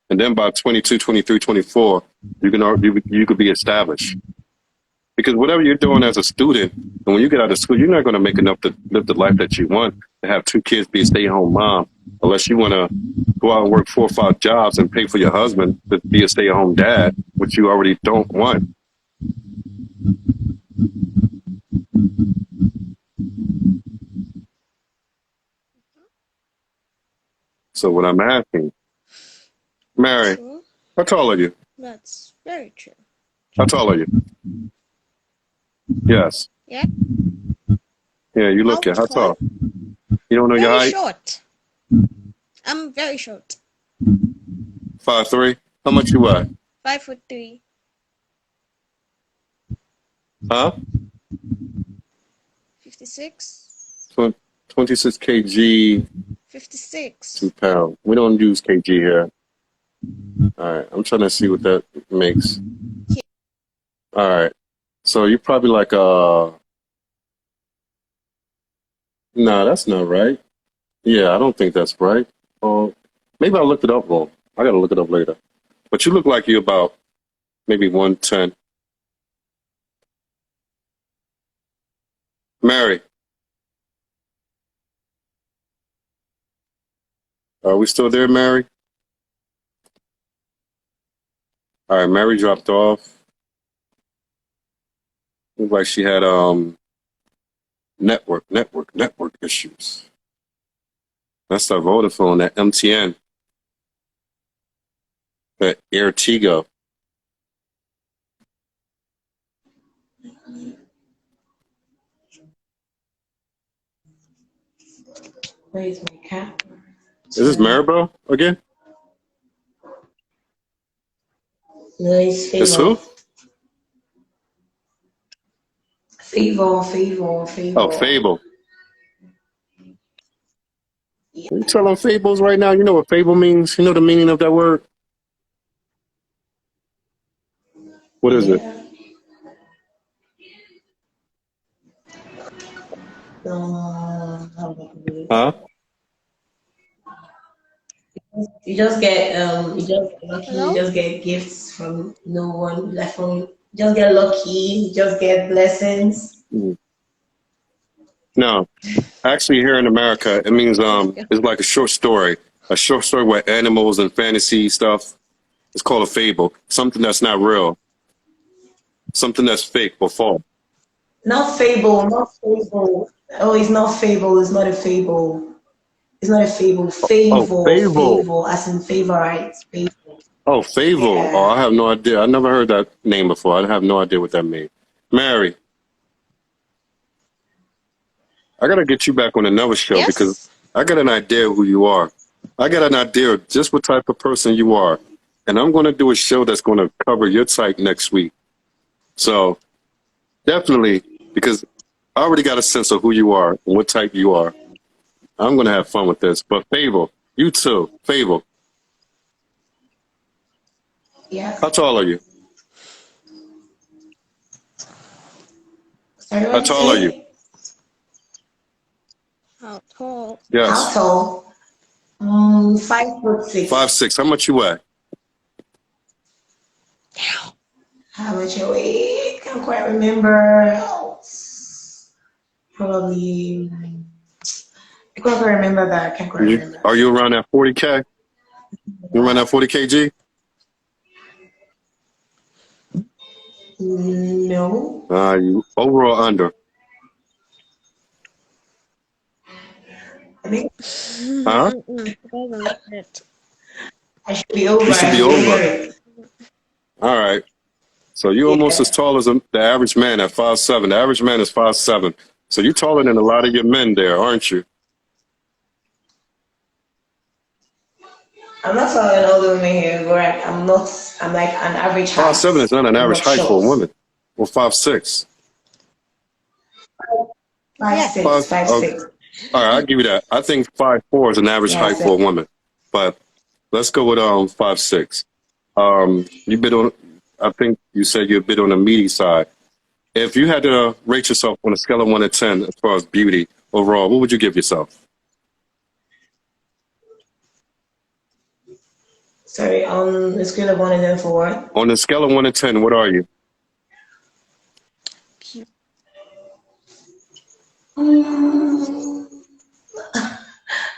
And then by 22, 23, 24, you could be established. Because whatever you're doing as a student, and when you get out of school, you're not going to make enough to live the life that you want, to have 2 kids, be a stay-at-home mom, unless you want to go out and work 4 or 5 jobs and pay for your husband to be a stay-at-home dad, which you already don't want. So what I'm asking, Mary, True. how tall are you? That's very true. How tall are you? Yes. Yeah. Yeah, you look it. How tall? You don't know your Very height? short. I'm very short. 5'3"? How much you weigh? 5'3". Huh? 56. 26 kg, 56. 2 pounds. We don't use kg here. All right, I'm trying to see what that makes. All right, so you're probably like nah, that's not right. Yeah, I don't think that's right. Maybe I looked it up wrong. I gotta look it up later. But you look like you're about maybe 110. Mary, are we still there, Mary? All right, Mary dropped off. Looked like she had network issues. That's that Vodafone, that MTN, that Airtigo. Where is my cat? Is this Maribel again? No, it's It's who? Favor. Oh, Fable. You tell them fables right now. You know what fable means? You know the meaning of that word? What is it? Huh? You just get you just get lucky, you Hello? just get gifts from no one, like from you just get lucky, you just get blessings. No. Actually, here in America, it means it's like a short story with animals and fantasy stuff. It's called a fable. Something that's not real. Something that's fake or false. Not fable. Oh, it's not fable, it's not a fable. It's not a fable. Oh, fable. Favor, as in favorite. Favor. Oh, fable. Yeah. Oh, I have no idea. I never heard that name before. I have no idea what that means. Mary, I got to get you back on another show Yes? because I got an idea who you are. I got an idea of just what type of person you are. And I'm going to do a show that's going to cover your type next week. So definitely, because I already got a sense of who you are and what type you are. I'm going to have fun with this. But Fable, you too. Fable, Yeah. how tall are you? Sorry, How what tall are you you? say? How tall? How Yes. tall? 5'6". 5'6". How much you weigh? How much you weigh? Can't quite remember. Probably. I can't quite remember that. I can't quite remember. Are you around that 40K? You around that 40 kg? No. You over or under? I think Huh? I should be over. You should I be should over. it. All right. So you're almost as tall as the average man at 5'7". The average man is 5'7". So you're taller than a lot of your men there, aren't you? I'm not taller than all the women here, but I'm not. I'm like an average height. 5'7" is not an I'm average not height for a short. woman. Or 5'6". 5'6", Five, 5'6". all right, I'll give you that. I think 5'4" is an average height for a woman. But let's go with 5'6". You bid on. I think you said you're a bit on the meaty side. If you had to rate yourself on a scale of 1 to 10 as far as beauty overall, what would you give yourself? Sorry, on the scale of 1 and then for what? On a scale of 1 to 10, what are you?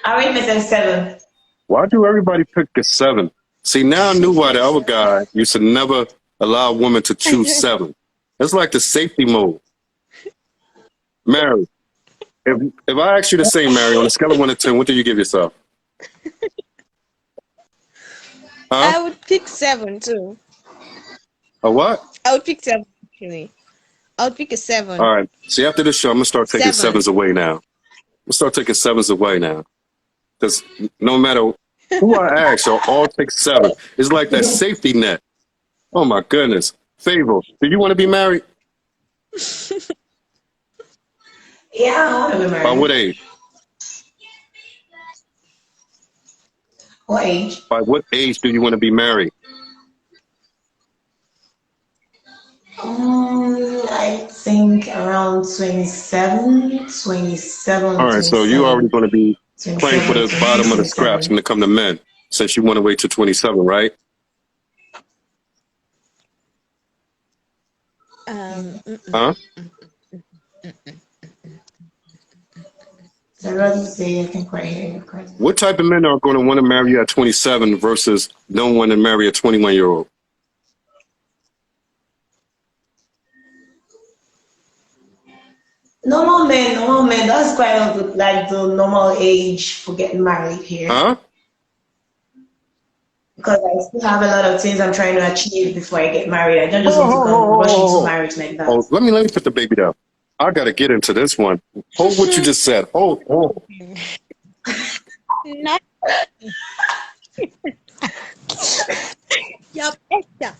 I rate myself 7. Why do everybody pick a 7? See, now I knew why the other guy used to never allow a woman to choose 7. It's like the safety mode. Mary, if I ask you the same, Mary, on a scale of 1 to 10, what do you give yourself? I would pick 7 too. A what? I would pick 7 actually. I would pick a 7. All right. See, after this show, I'm going to start taking 7. 7s away now. We'll start taking 7s away now. Because no matter who I ask, they'll all take 7. It's like that safety net. Oh, my goodness. Favor, do you want to be married? Yeah, I want to be married. By what age? What age? By what age do you want to be married? I think around 27. All right, so you already going to be playing for the 27, bottom of the 27. scraps when it comes to men, since you want to wait till 27, right? Huh? So what do you say? I can quite hear you. What type of men are going to want to marry you at 27 versus don't want to marry a 21-year-old? Normal men. That's quite like the normal age for getting married here. Huh? Because I still have a lot of things I'm trying to achieve before I get married. I don't just want to rush into marriage like that. Oh, let me put the baby down. I got to get into this one. Hold what you just said. Oh. Not. Yup, Esther.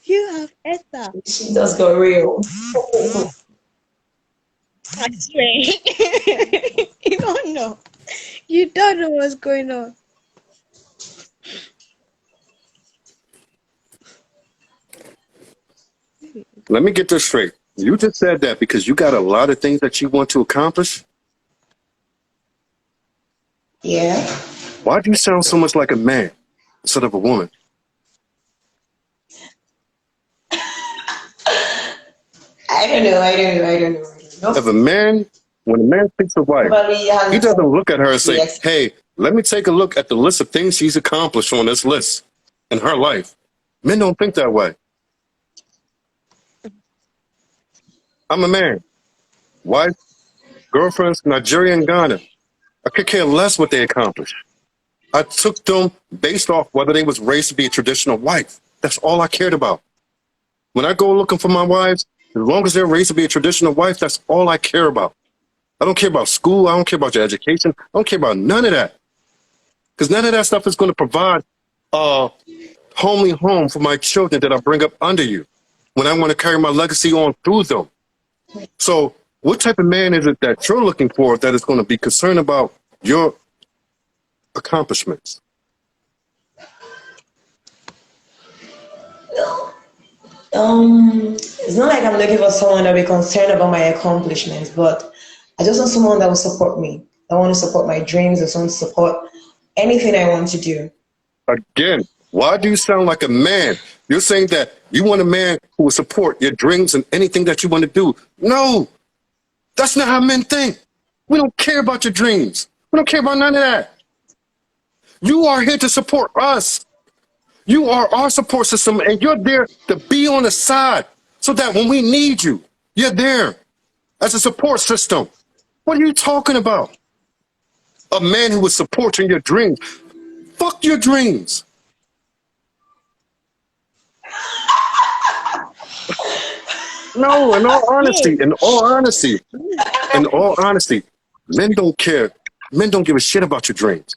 You have Esther. She just got real. I swear. You don't know. You don't know what's going on. Let me get this straight. You just said that because you got a lot of things that you want to accomplish? Yeah. Why do you sound so much like a man instead of a woman? I don't know. If when a man picks a wife, he doesn't look at her and say, Yes. hey, let me take a look at the list of things she's accomplished on this list in her life. Men don't think that way. I'm a man. Wife, girlfriends, Nigeria and Ghana. I could care less what they accomplished. I took them based off whether they was raised to be a traditional wife. That's all I cared about. When I go looking for my wives, as long as they're raised to be a traditional wife, that's all I care about. I don't care about school. I don't care about your education. I don't care about none of that. Because none of that stuff is going to provide a homely home for my children that I bring up under you when I want to carry my legacy on through them. So what type of man is it that you're looking for that is going to be concerned about your accomplishments? It's not like I'm looking for someone that will be concerned about my accomplishments, but I just want someone that will support me. I want to support my dreams. I just want to support anything I want to do. Again, why do you sound like a man? You're saying that you want a man who will support your dreams and anything that you want to do. No, that's not how men think. We don't care about your dreams. We don't care about none of that. You are here to support us. You are our support system, and you're there to be on the side so that when we need you, you're there as a support system. What are you talking about? A man who would support you in your dreams. Fuck your dreams. No, Yeah. in all honesty, men don't care. Men don't give a shit about your dreams.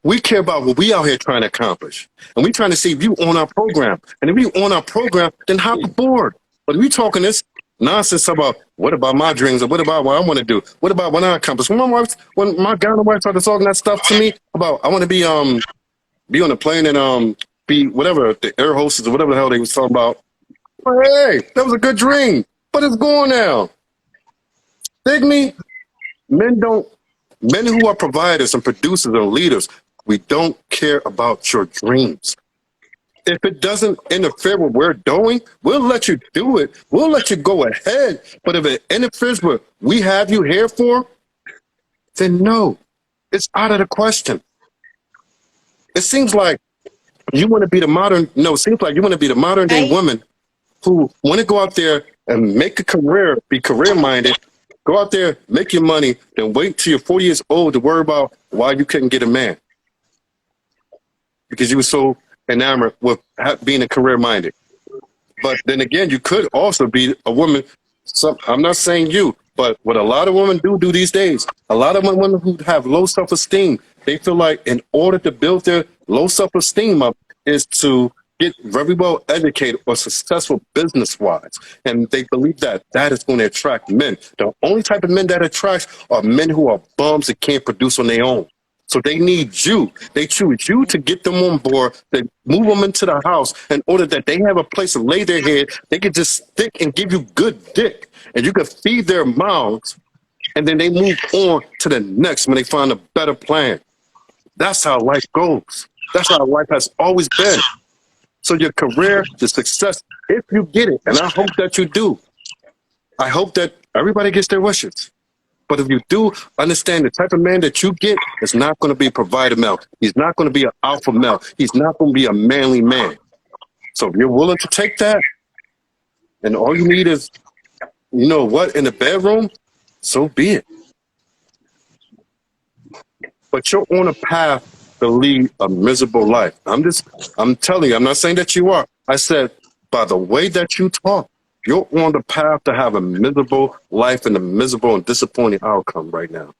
We care about what we out here trying to accomplish. And we trying to see if you on our program. And if you on our program, then hop aboard. But we talking this nonsense about what about my dreams or what about what I want to do? What about when I accomplish? When my guy and wife started talking that stuff to me about I want to be on a plane and be whatever, the air hostess or whatever the hell they was talking about. Well, hey, that was a good dream. But it's gone now. Dig me? Men who are providers and producers and leaders, we don't care about your dreams. If it doesn't interfere with what we're doing, we'll let you do it. We'll let you go ahead. But if it interferes with what we have you here for, then no, it's out of the question. It seems like you want to be the modern day woman who want to go out there and make a career, be career-minded, go out there, make your money, then wait till you're 40 years old to worry about why you couldn't get a man. Because you were so enamored with being a career-minded. But then again, you could also be a woman. I'm not saying you, but what a lot of women do these days, a lot of women who have low self-esteem, they feel like in order to build their low self-esteem up is to get very well educated or successful business-wise. And they believe that is going to attract men. The only type of men that attracts are men who are bums that can't produce on their own. So they need you. They choose you to get them on board, they move them into the house in order that they have a place to lay their head. They can just stick and give you good dick. And you can feed their mouths. And then they move on to the next when they find a better plan. That's how life goes. That's how life has always been. So your career, the success, if you get it, and I hope that you do, I hope that everybody gets their wishes. But if you do understand the type of man that you get is not going to be a provider male. He's not going to be an alpha male. He's not going to be a manly man. So if you're willing to take that, and all you need is, you know what, in the bedroom, so be it. But you're on a path to lead a miserable life. I'm telling you, I'm not saying that you are. I said, by the way that you talk, you're on the path to have a miserable life and a miserable and disappointing outcome right now.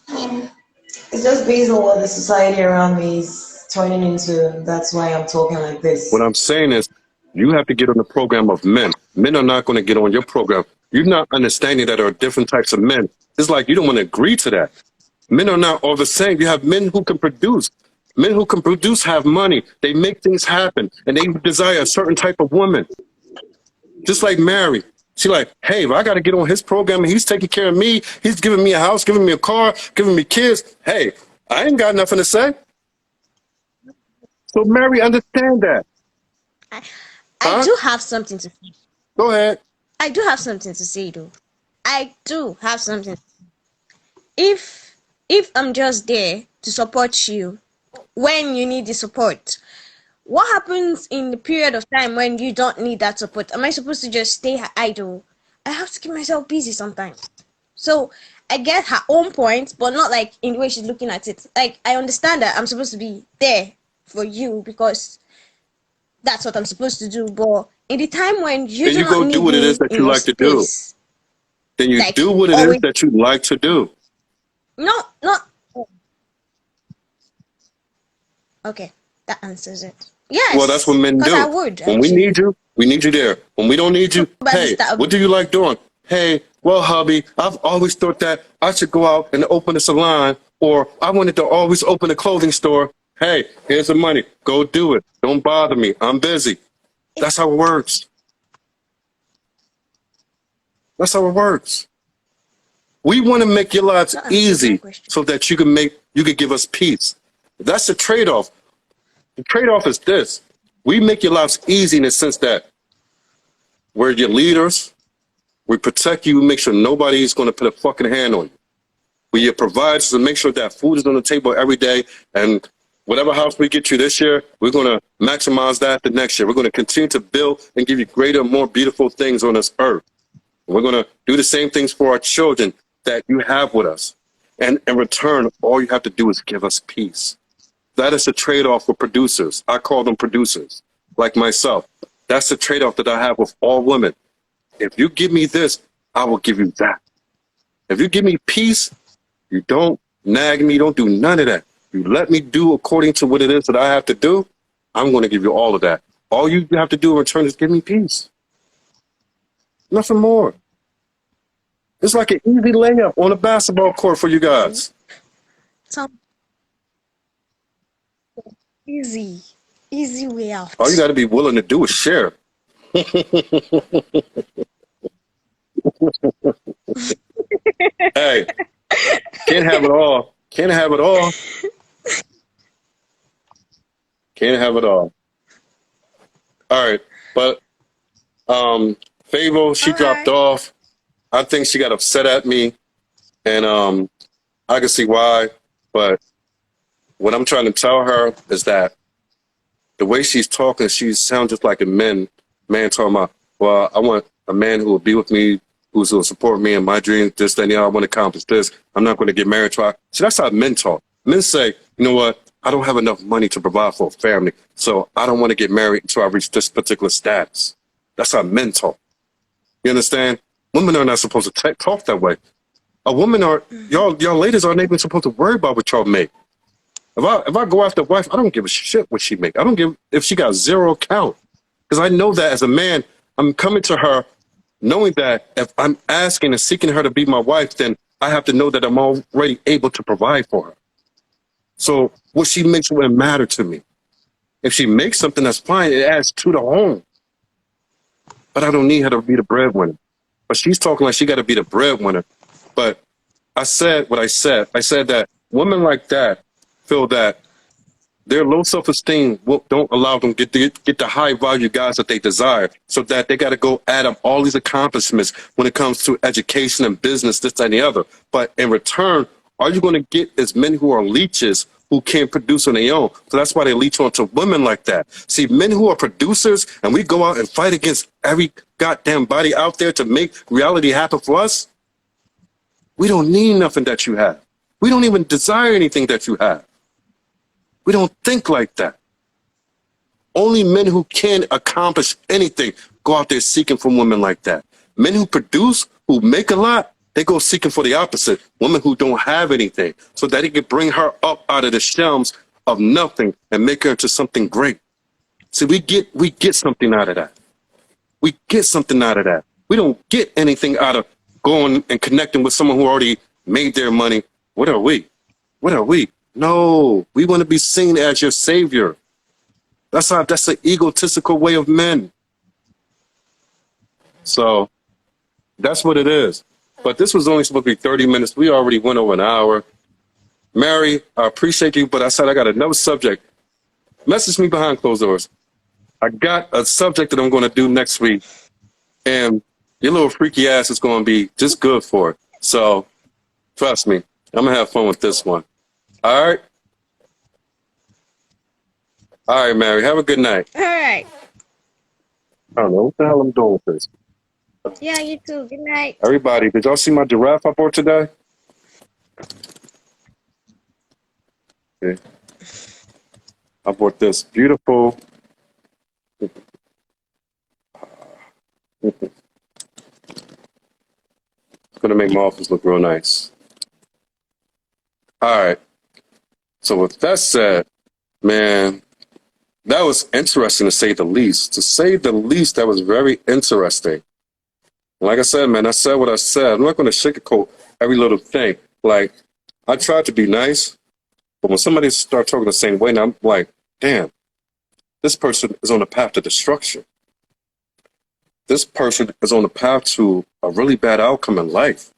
It's just based on what the society around me is turning into. That's why I'm talking like this. What I'm saying is, you have to get on the program of men. Men are not going to get on your program. You're not understanding that there are different types of men. It's like you don't want to agree to that. Men are not all the same. You have men who can produce. Men who can produce have money. They make things happen, and they desire a certain type of woman. Just like Mary. She's like, hey, if I got to get on his program, and he's taking care of me. He's giving me a house, giving me a car, giving me kids. Hey, I ain't got nothing to say. So Mary, understand that. I do have something to say. Go ahead. I do have something to say, though. I do have something. If I'm just there to support you when you need the support, what happens in the period of time when you don't need that support? Am I supposed to just stay idle? I have to keep myself busy sometimes. So I get her own point, but not like in the way she's looking at it. Like, I understand that I'm supposed to be there for you because that's what I'm supposed to do. But in the time when you then you go do what it is that you like to do. Then you do what it is that you like to do. Not. Okay, that answers it. Yes. Well, that's what men do. I would, when we need you there. When we don't need you, hey, what do you like doing? Hey, well, hubby, I've always thought that I should go out and open a salon, or I wanted to always open a clothing store. Hey, here's the money. Go do it. Don't bother me. I'm busy. That's how it works. That's how it works. We want to make your lives easy so that you can give us peace. That's the trade-off. The trade-off is this. We make your lives easy in the sense that we're your leaders. We protect you. We make sure nobody's going to put a fucking hand on you. We're your providers to make sure that food is on the table every day. And whatever house we get you this year, we're going to maximize that the next year. We're going to continue to build and give you greater, more beautiful things on this earth. We're going to do the same things for our children that you have with us. And in return, all you have to do is give us peace. That is a trade-off with producers. I call them producers, like myself. That's the trade-off that I have with all women. If you give me this, I will give you that. If you give me peace, you don't nag me, don't do none of that. You let me do according to what it is that I have to do, I'm going to give you all of that. All you have to do in return is give me peace. Nothing more. It's like an easy layup on a basketball court for you guys. Some easy way out. All you got to be willing to do is share. Hey, can't have it all. Can't have it all. Can't have it all. All right, but Fable, she dropped off. I think she got upset at me, and I can see why. But what I'm trying to tell her is that the way she's talking, she sounds just like a man talking about, well, I want a man who will be with me, who will support me in my dreams, this, that, and the other. I want to accomplish this. I'm not going to get married to her. See, that's how men talk. Men say, you know what? I don't have enough money to provide for a family, so I don't want to get married until I reach this particular status. That's how men talk. You understand? Women are not supposed to talk that way. A woman are, y'all ladies aren't even supposed to worry about what y'all make. If I go after a wife, I don't give a shit what she make. I don't give if she got zero account. Because I know that as a man, I'm coming to her knowing that if I'm asking and seeking her to be my wife, then I have to know that I'm already able to provide for her. So what she makes wouldn't matter to me. If she makes something, that's fine. It adds to the home. But I don't need her to be the breadwinner. But she's talking like she got to be the breadwinner. But I said what I said. I said that women like that feel that their low self-esteem don't allow them get the high value guys that they desire, so that they got to go add up all these accomplishments when it comes to education and business, this, that, and the other. But in return, are you going to get as men who are leeches who can't produce on their own? So that's why they leech on to women like that. See, men who are producers and we go out and fight against every goddamn body out there to make reality happen for us, we don't need nothing that you have. We don't even desire anything that you have. We don't think like that. Only men who can accomplish anything go out there seeking for women like that. Men who produce, who make a lot, they go seeking for the opposite. Women who don't have anything, so that he can bring her up out of the shelves of nothing and make her into something great. See, we get something out of that. We get something out of that. We don't get anything out of going and connecting with someone who already made their money. What are we? What are we? No, we want to be seen as your savior. That's an egotistical way of men. So that's what it is. But this was only supposed to be 30 minutes. We already went over an hour. Mary, I appreciate you, but I said I got another subject. Message me behind closed doors. I got a subject that I'm going to do next week, and your little freaky ass is going to be just good for it. So trust me, I'm going to have fun with this one. All right? All right, Mary, have a good night. All right. I don't know what the hell I'm doing with this. Yeah, you too. Good night. Everybody, did y'all see my giraffe I bought today? Okay. I bought this beautiful. It's going to make my office look real nice. All right. So with that said, man, that was interesting to say the least. To say the least, that was very interesting. Like I said, man, I said what I said. I'm not going to sugarcoat every little thing. Like, I tried to be nice, but when somebody starts talking the same way, now I'm like, damn, this person is on a path to destruction. This person is on a path to a really bad outcome in life.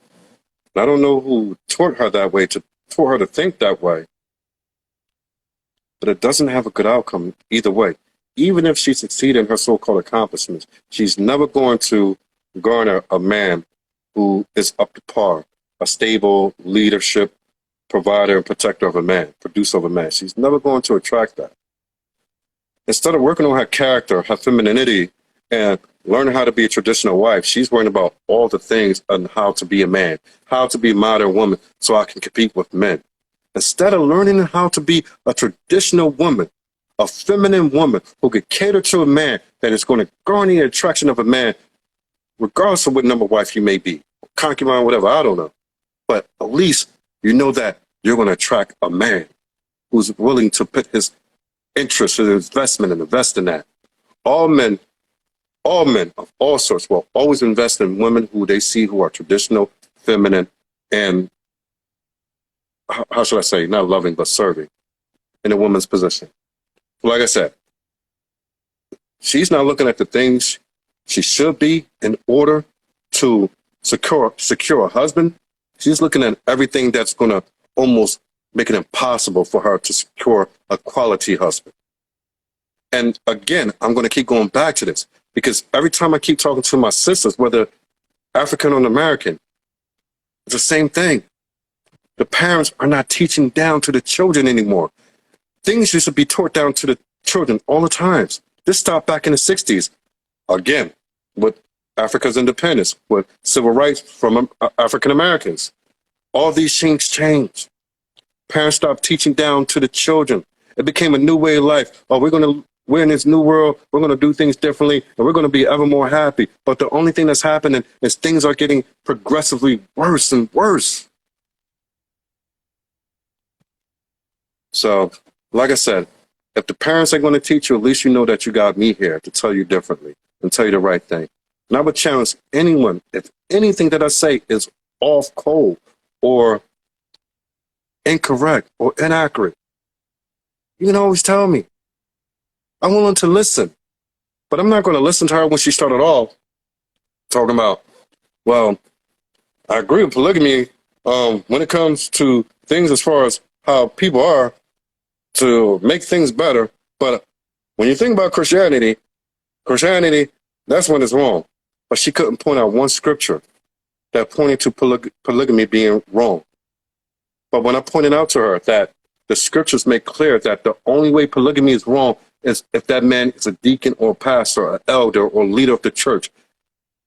And I don't know who taught her that way, taught her to think that way. But it doesn't have a good outcome either way. Even if she succeeds in her so-called accomplishments, she's never going to garner a man who is up to par, a stable leadership provider and protector of a man, producer of a man. She's never going to attract that. Instead of working on her character, her femininity, and learning how to be a traditional wife, she's worrying about all the things on how to be a man, how to be a modern woman, so I can compete with men. Instead of learning how to be a traditional woman, a feminine woman who could cater to a man that is going to garner the attraction of a man, regardless of what number wife you may be, concubine, whatever, I don't know. But at least you know that you're going to attract a man who's willing to put his interest, his investment, and invest in that. All men of all sorts will always invest in women who they see who are traditional, feminine, and how should I say, not loving, but serving in a woman's position. Like I said, she's not looking at the things she should be in order to secure a husband. She's looking at everything that's going to almost make it impossible for her to secure a quality husband. And again, I'm going to keep going back to this because every time I keep talking to my sisters, whether African or American, it's the same thing. The parents are not teaching down to the children anymore. Things used to be taught down to the children all the times. This stopped back in the 60s. Again, with Africa's independence, with civil rights from African Americans. All these things changed. Parents stopped teaching down to the children. It became a new way of life. Oh, we're in this new world. We're going to do things differently, and we're going to be ever more happy. But the only thing that's happening is things are getting progressively worse and worse. So, like I said, if the parents are going to teach you, at least you know that you got me here to tell you differently and tell you the right thing. And I would challenge anyone, if anything that I say is off cold or incorrect or inaccurate, you can always tell me. I'm willing to listen. But I'm not going to listen to her when she started off talking about, well, I agree with polygamy when it comes to things as far as how people are to make things better. But when you think about Christianity, that's when it's wrong. But she couldn't point out one scripture that pointed to polygamy being wrong. But when I pointed out to her that the scriptures make clear that the only way polygamy is wrong is if that man is a deacon or pastor, an elder or leader of the church.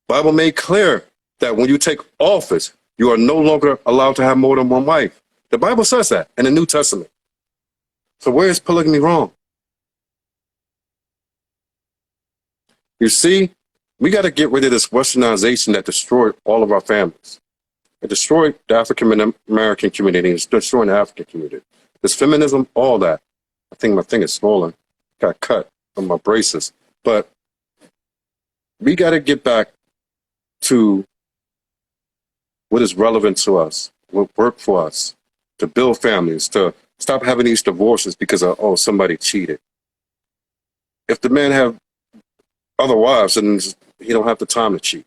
Bible made clear that when you take office, you are no longer allowed to have more than one wife. The Bible says that in the New Testament. So where is polygamy wrong? You see, we got to get rid of this westernization that destroyed all of our families. It destroyed the African American community. It's destroying the African community. This feminism, all that. I think my thing is swollen. Got cut on my braces. But we got to get back to what is relevant to us, what worked for us, to build families, to stop having these divorces because of, oh, somebody cheated. If the man have other wives, then he don't have the time to cheat.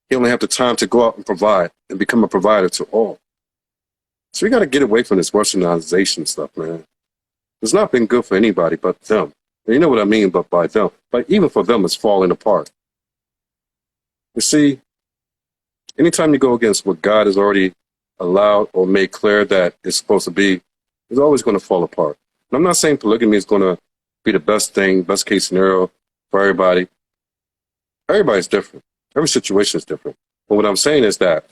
He only have the time to go out and provide and become a provider to all. So we got to get away from this westernization stuff, man. It's not been good for anybody but them. And you know what I mean but by them. But even for them, it's falling apart. You see, anytime you go against what God has already allowed or made clear that it's supposed to be, it's always going to fall apart. And I'm not saying polygamy is going to be the best thing, best case scenario for everybody. Everybody's different. Every situation is different. But what I'm saying is that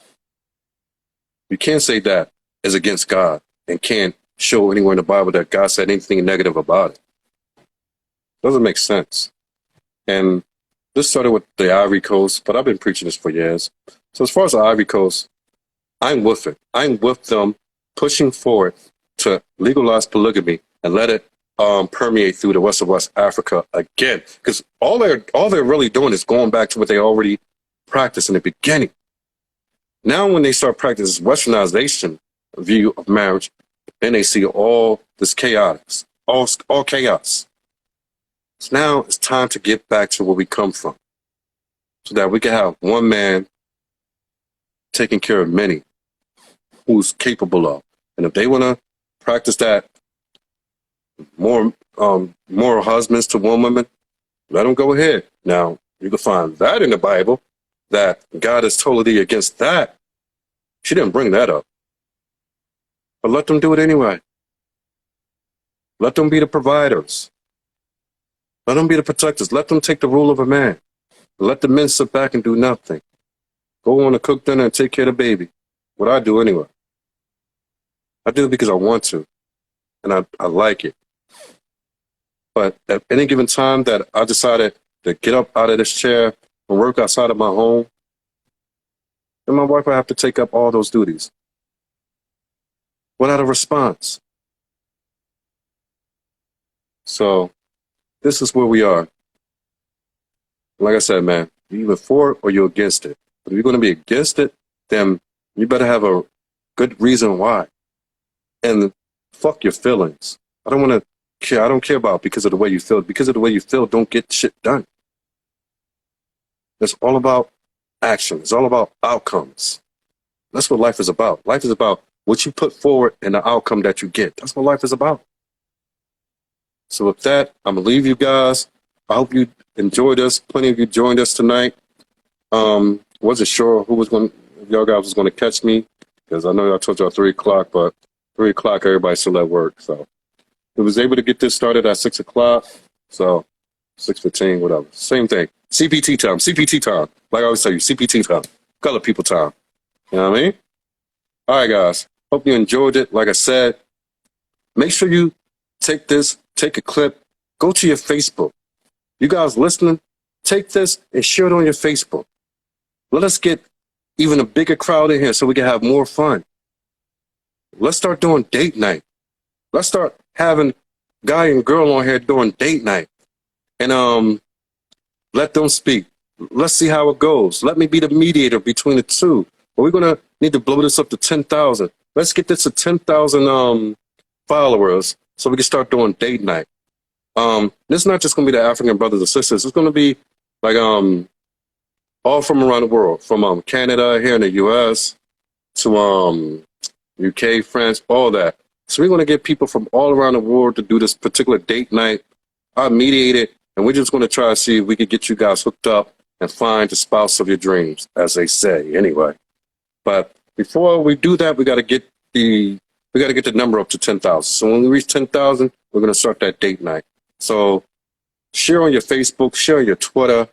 you can't say that is against God and can't show anywhere in the Bible that God said anything negative about it. Doesn't make sense. And this started with the Ivory Coast, but I've been preaching this for years. So as far as the Ivory Coast, I'm with it. I'm with them pushing forward to legalize polygamy and let it permeate through the rest of West Africa again. Because all they're really doing is going back to what they already practiced in the beginning. Now when they start practicing westernization view of marriage, then they see all this chaos, all chaos. So now it's time to get back to where we come from so that we can have one man taking care of many who's capable of. And if they want to practice that, more husbands to one woman, let them go ahead. Now, you can find that in the Bible, that God is totally against that. She didn't bring that up. But let them do it anyway. Let them be the providers. Let them be the protectors. Let them take the rule of a man. Let the men sit back and do nothing. Go on to cook dinner and take care of the baby. What I do anyway. I do it because I want to, and I like it. But at any given time that I decided to get up out of this chair and work outside of my home, then my wife will have to take up all those duties without a response. So this is where we are. Like I said, man, you're either for it or you're against it. But if you're going to be against it, then you better have a good reason why. And fuck your feelings. I don't want to care. I don't care about because of the way you feel. Because of the way you feel, don't get shit done. It's all about action. It's all about outcomes. That's what life is about. Life is about what you put forward and the outcome that you get. That's what life is about. So with that, I'm going to leave you guys. I hope you enjoyed us. Plenty of you joined us tonight. Wasn't sure who was going, if y'all guys was going to catch me, because I know I told y'all 3 o'clock, but 3 o'clock, everybody's still at work. So we was able to get this started at 6 o'clock. So 6:15, whatever. Same thing. CPT time. CPT time. Like I always tell you, CPT time. Color people time. You know what I mean? All right, guys. Hope you enjoyed it. Like I said, make sure you take this, take a clip, go to your Facebook. You guys listening, take this and share it on your Facebook. Let us get even a bigger crowd in here so we can have more fun. Let's start doing date night. Let's start having guy and girl on here doing date night. And let them speak. Let's see how it goes. Let me be the mediator between the two. But we're going to need to blow this up to 10,000. Let's get this to 10,000 followers so we can start doing date night. This is not just going to be the African brothers and sisters. It's going to be like all from around the world, from Canada, here in the U.S., to UK, France, all that. So we're going to get people from all around the world to do this particular date night. I mediate it, and we're just going to try to see if we can get you guys hooked up and find the spouse of your dreams, as they say, anyway. But before we do that, we got to get the number up to 10,000. So when we reach 10,000, we're going to start that date night. So share on your Facebook, share on your Twitter.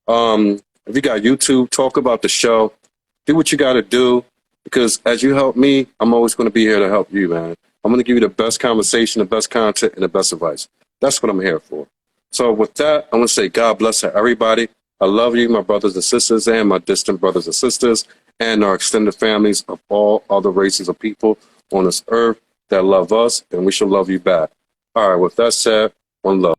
If you got YouTube, talk about the show. Do what you got to do, because as you help me, I'm always going to be here to help you, man. I'm going to give you the best conversation, the best content, and the best advice. That's what I'm here for. So with that, I want to say God bless everybody. I love you, my brothers and sisters, and my distant brothers and sisters, and our extended families of all other races of people on this earth that love us, and we shall love you back. All right, with that said, one love.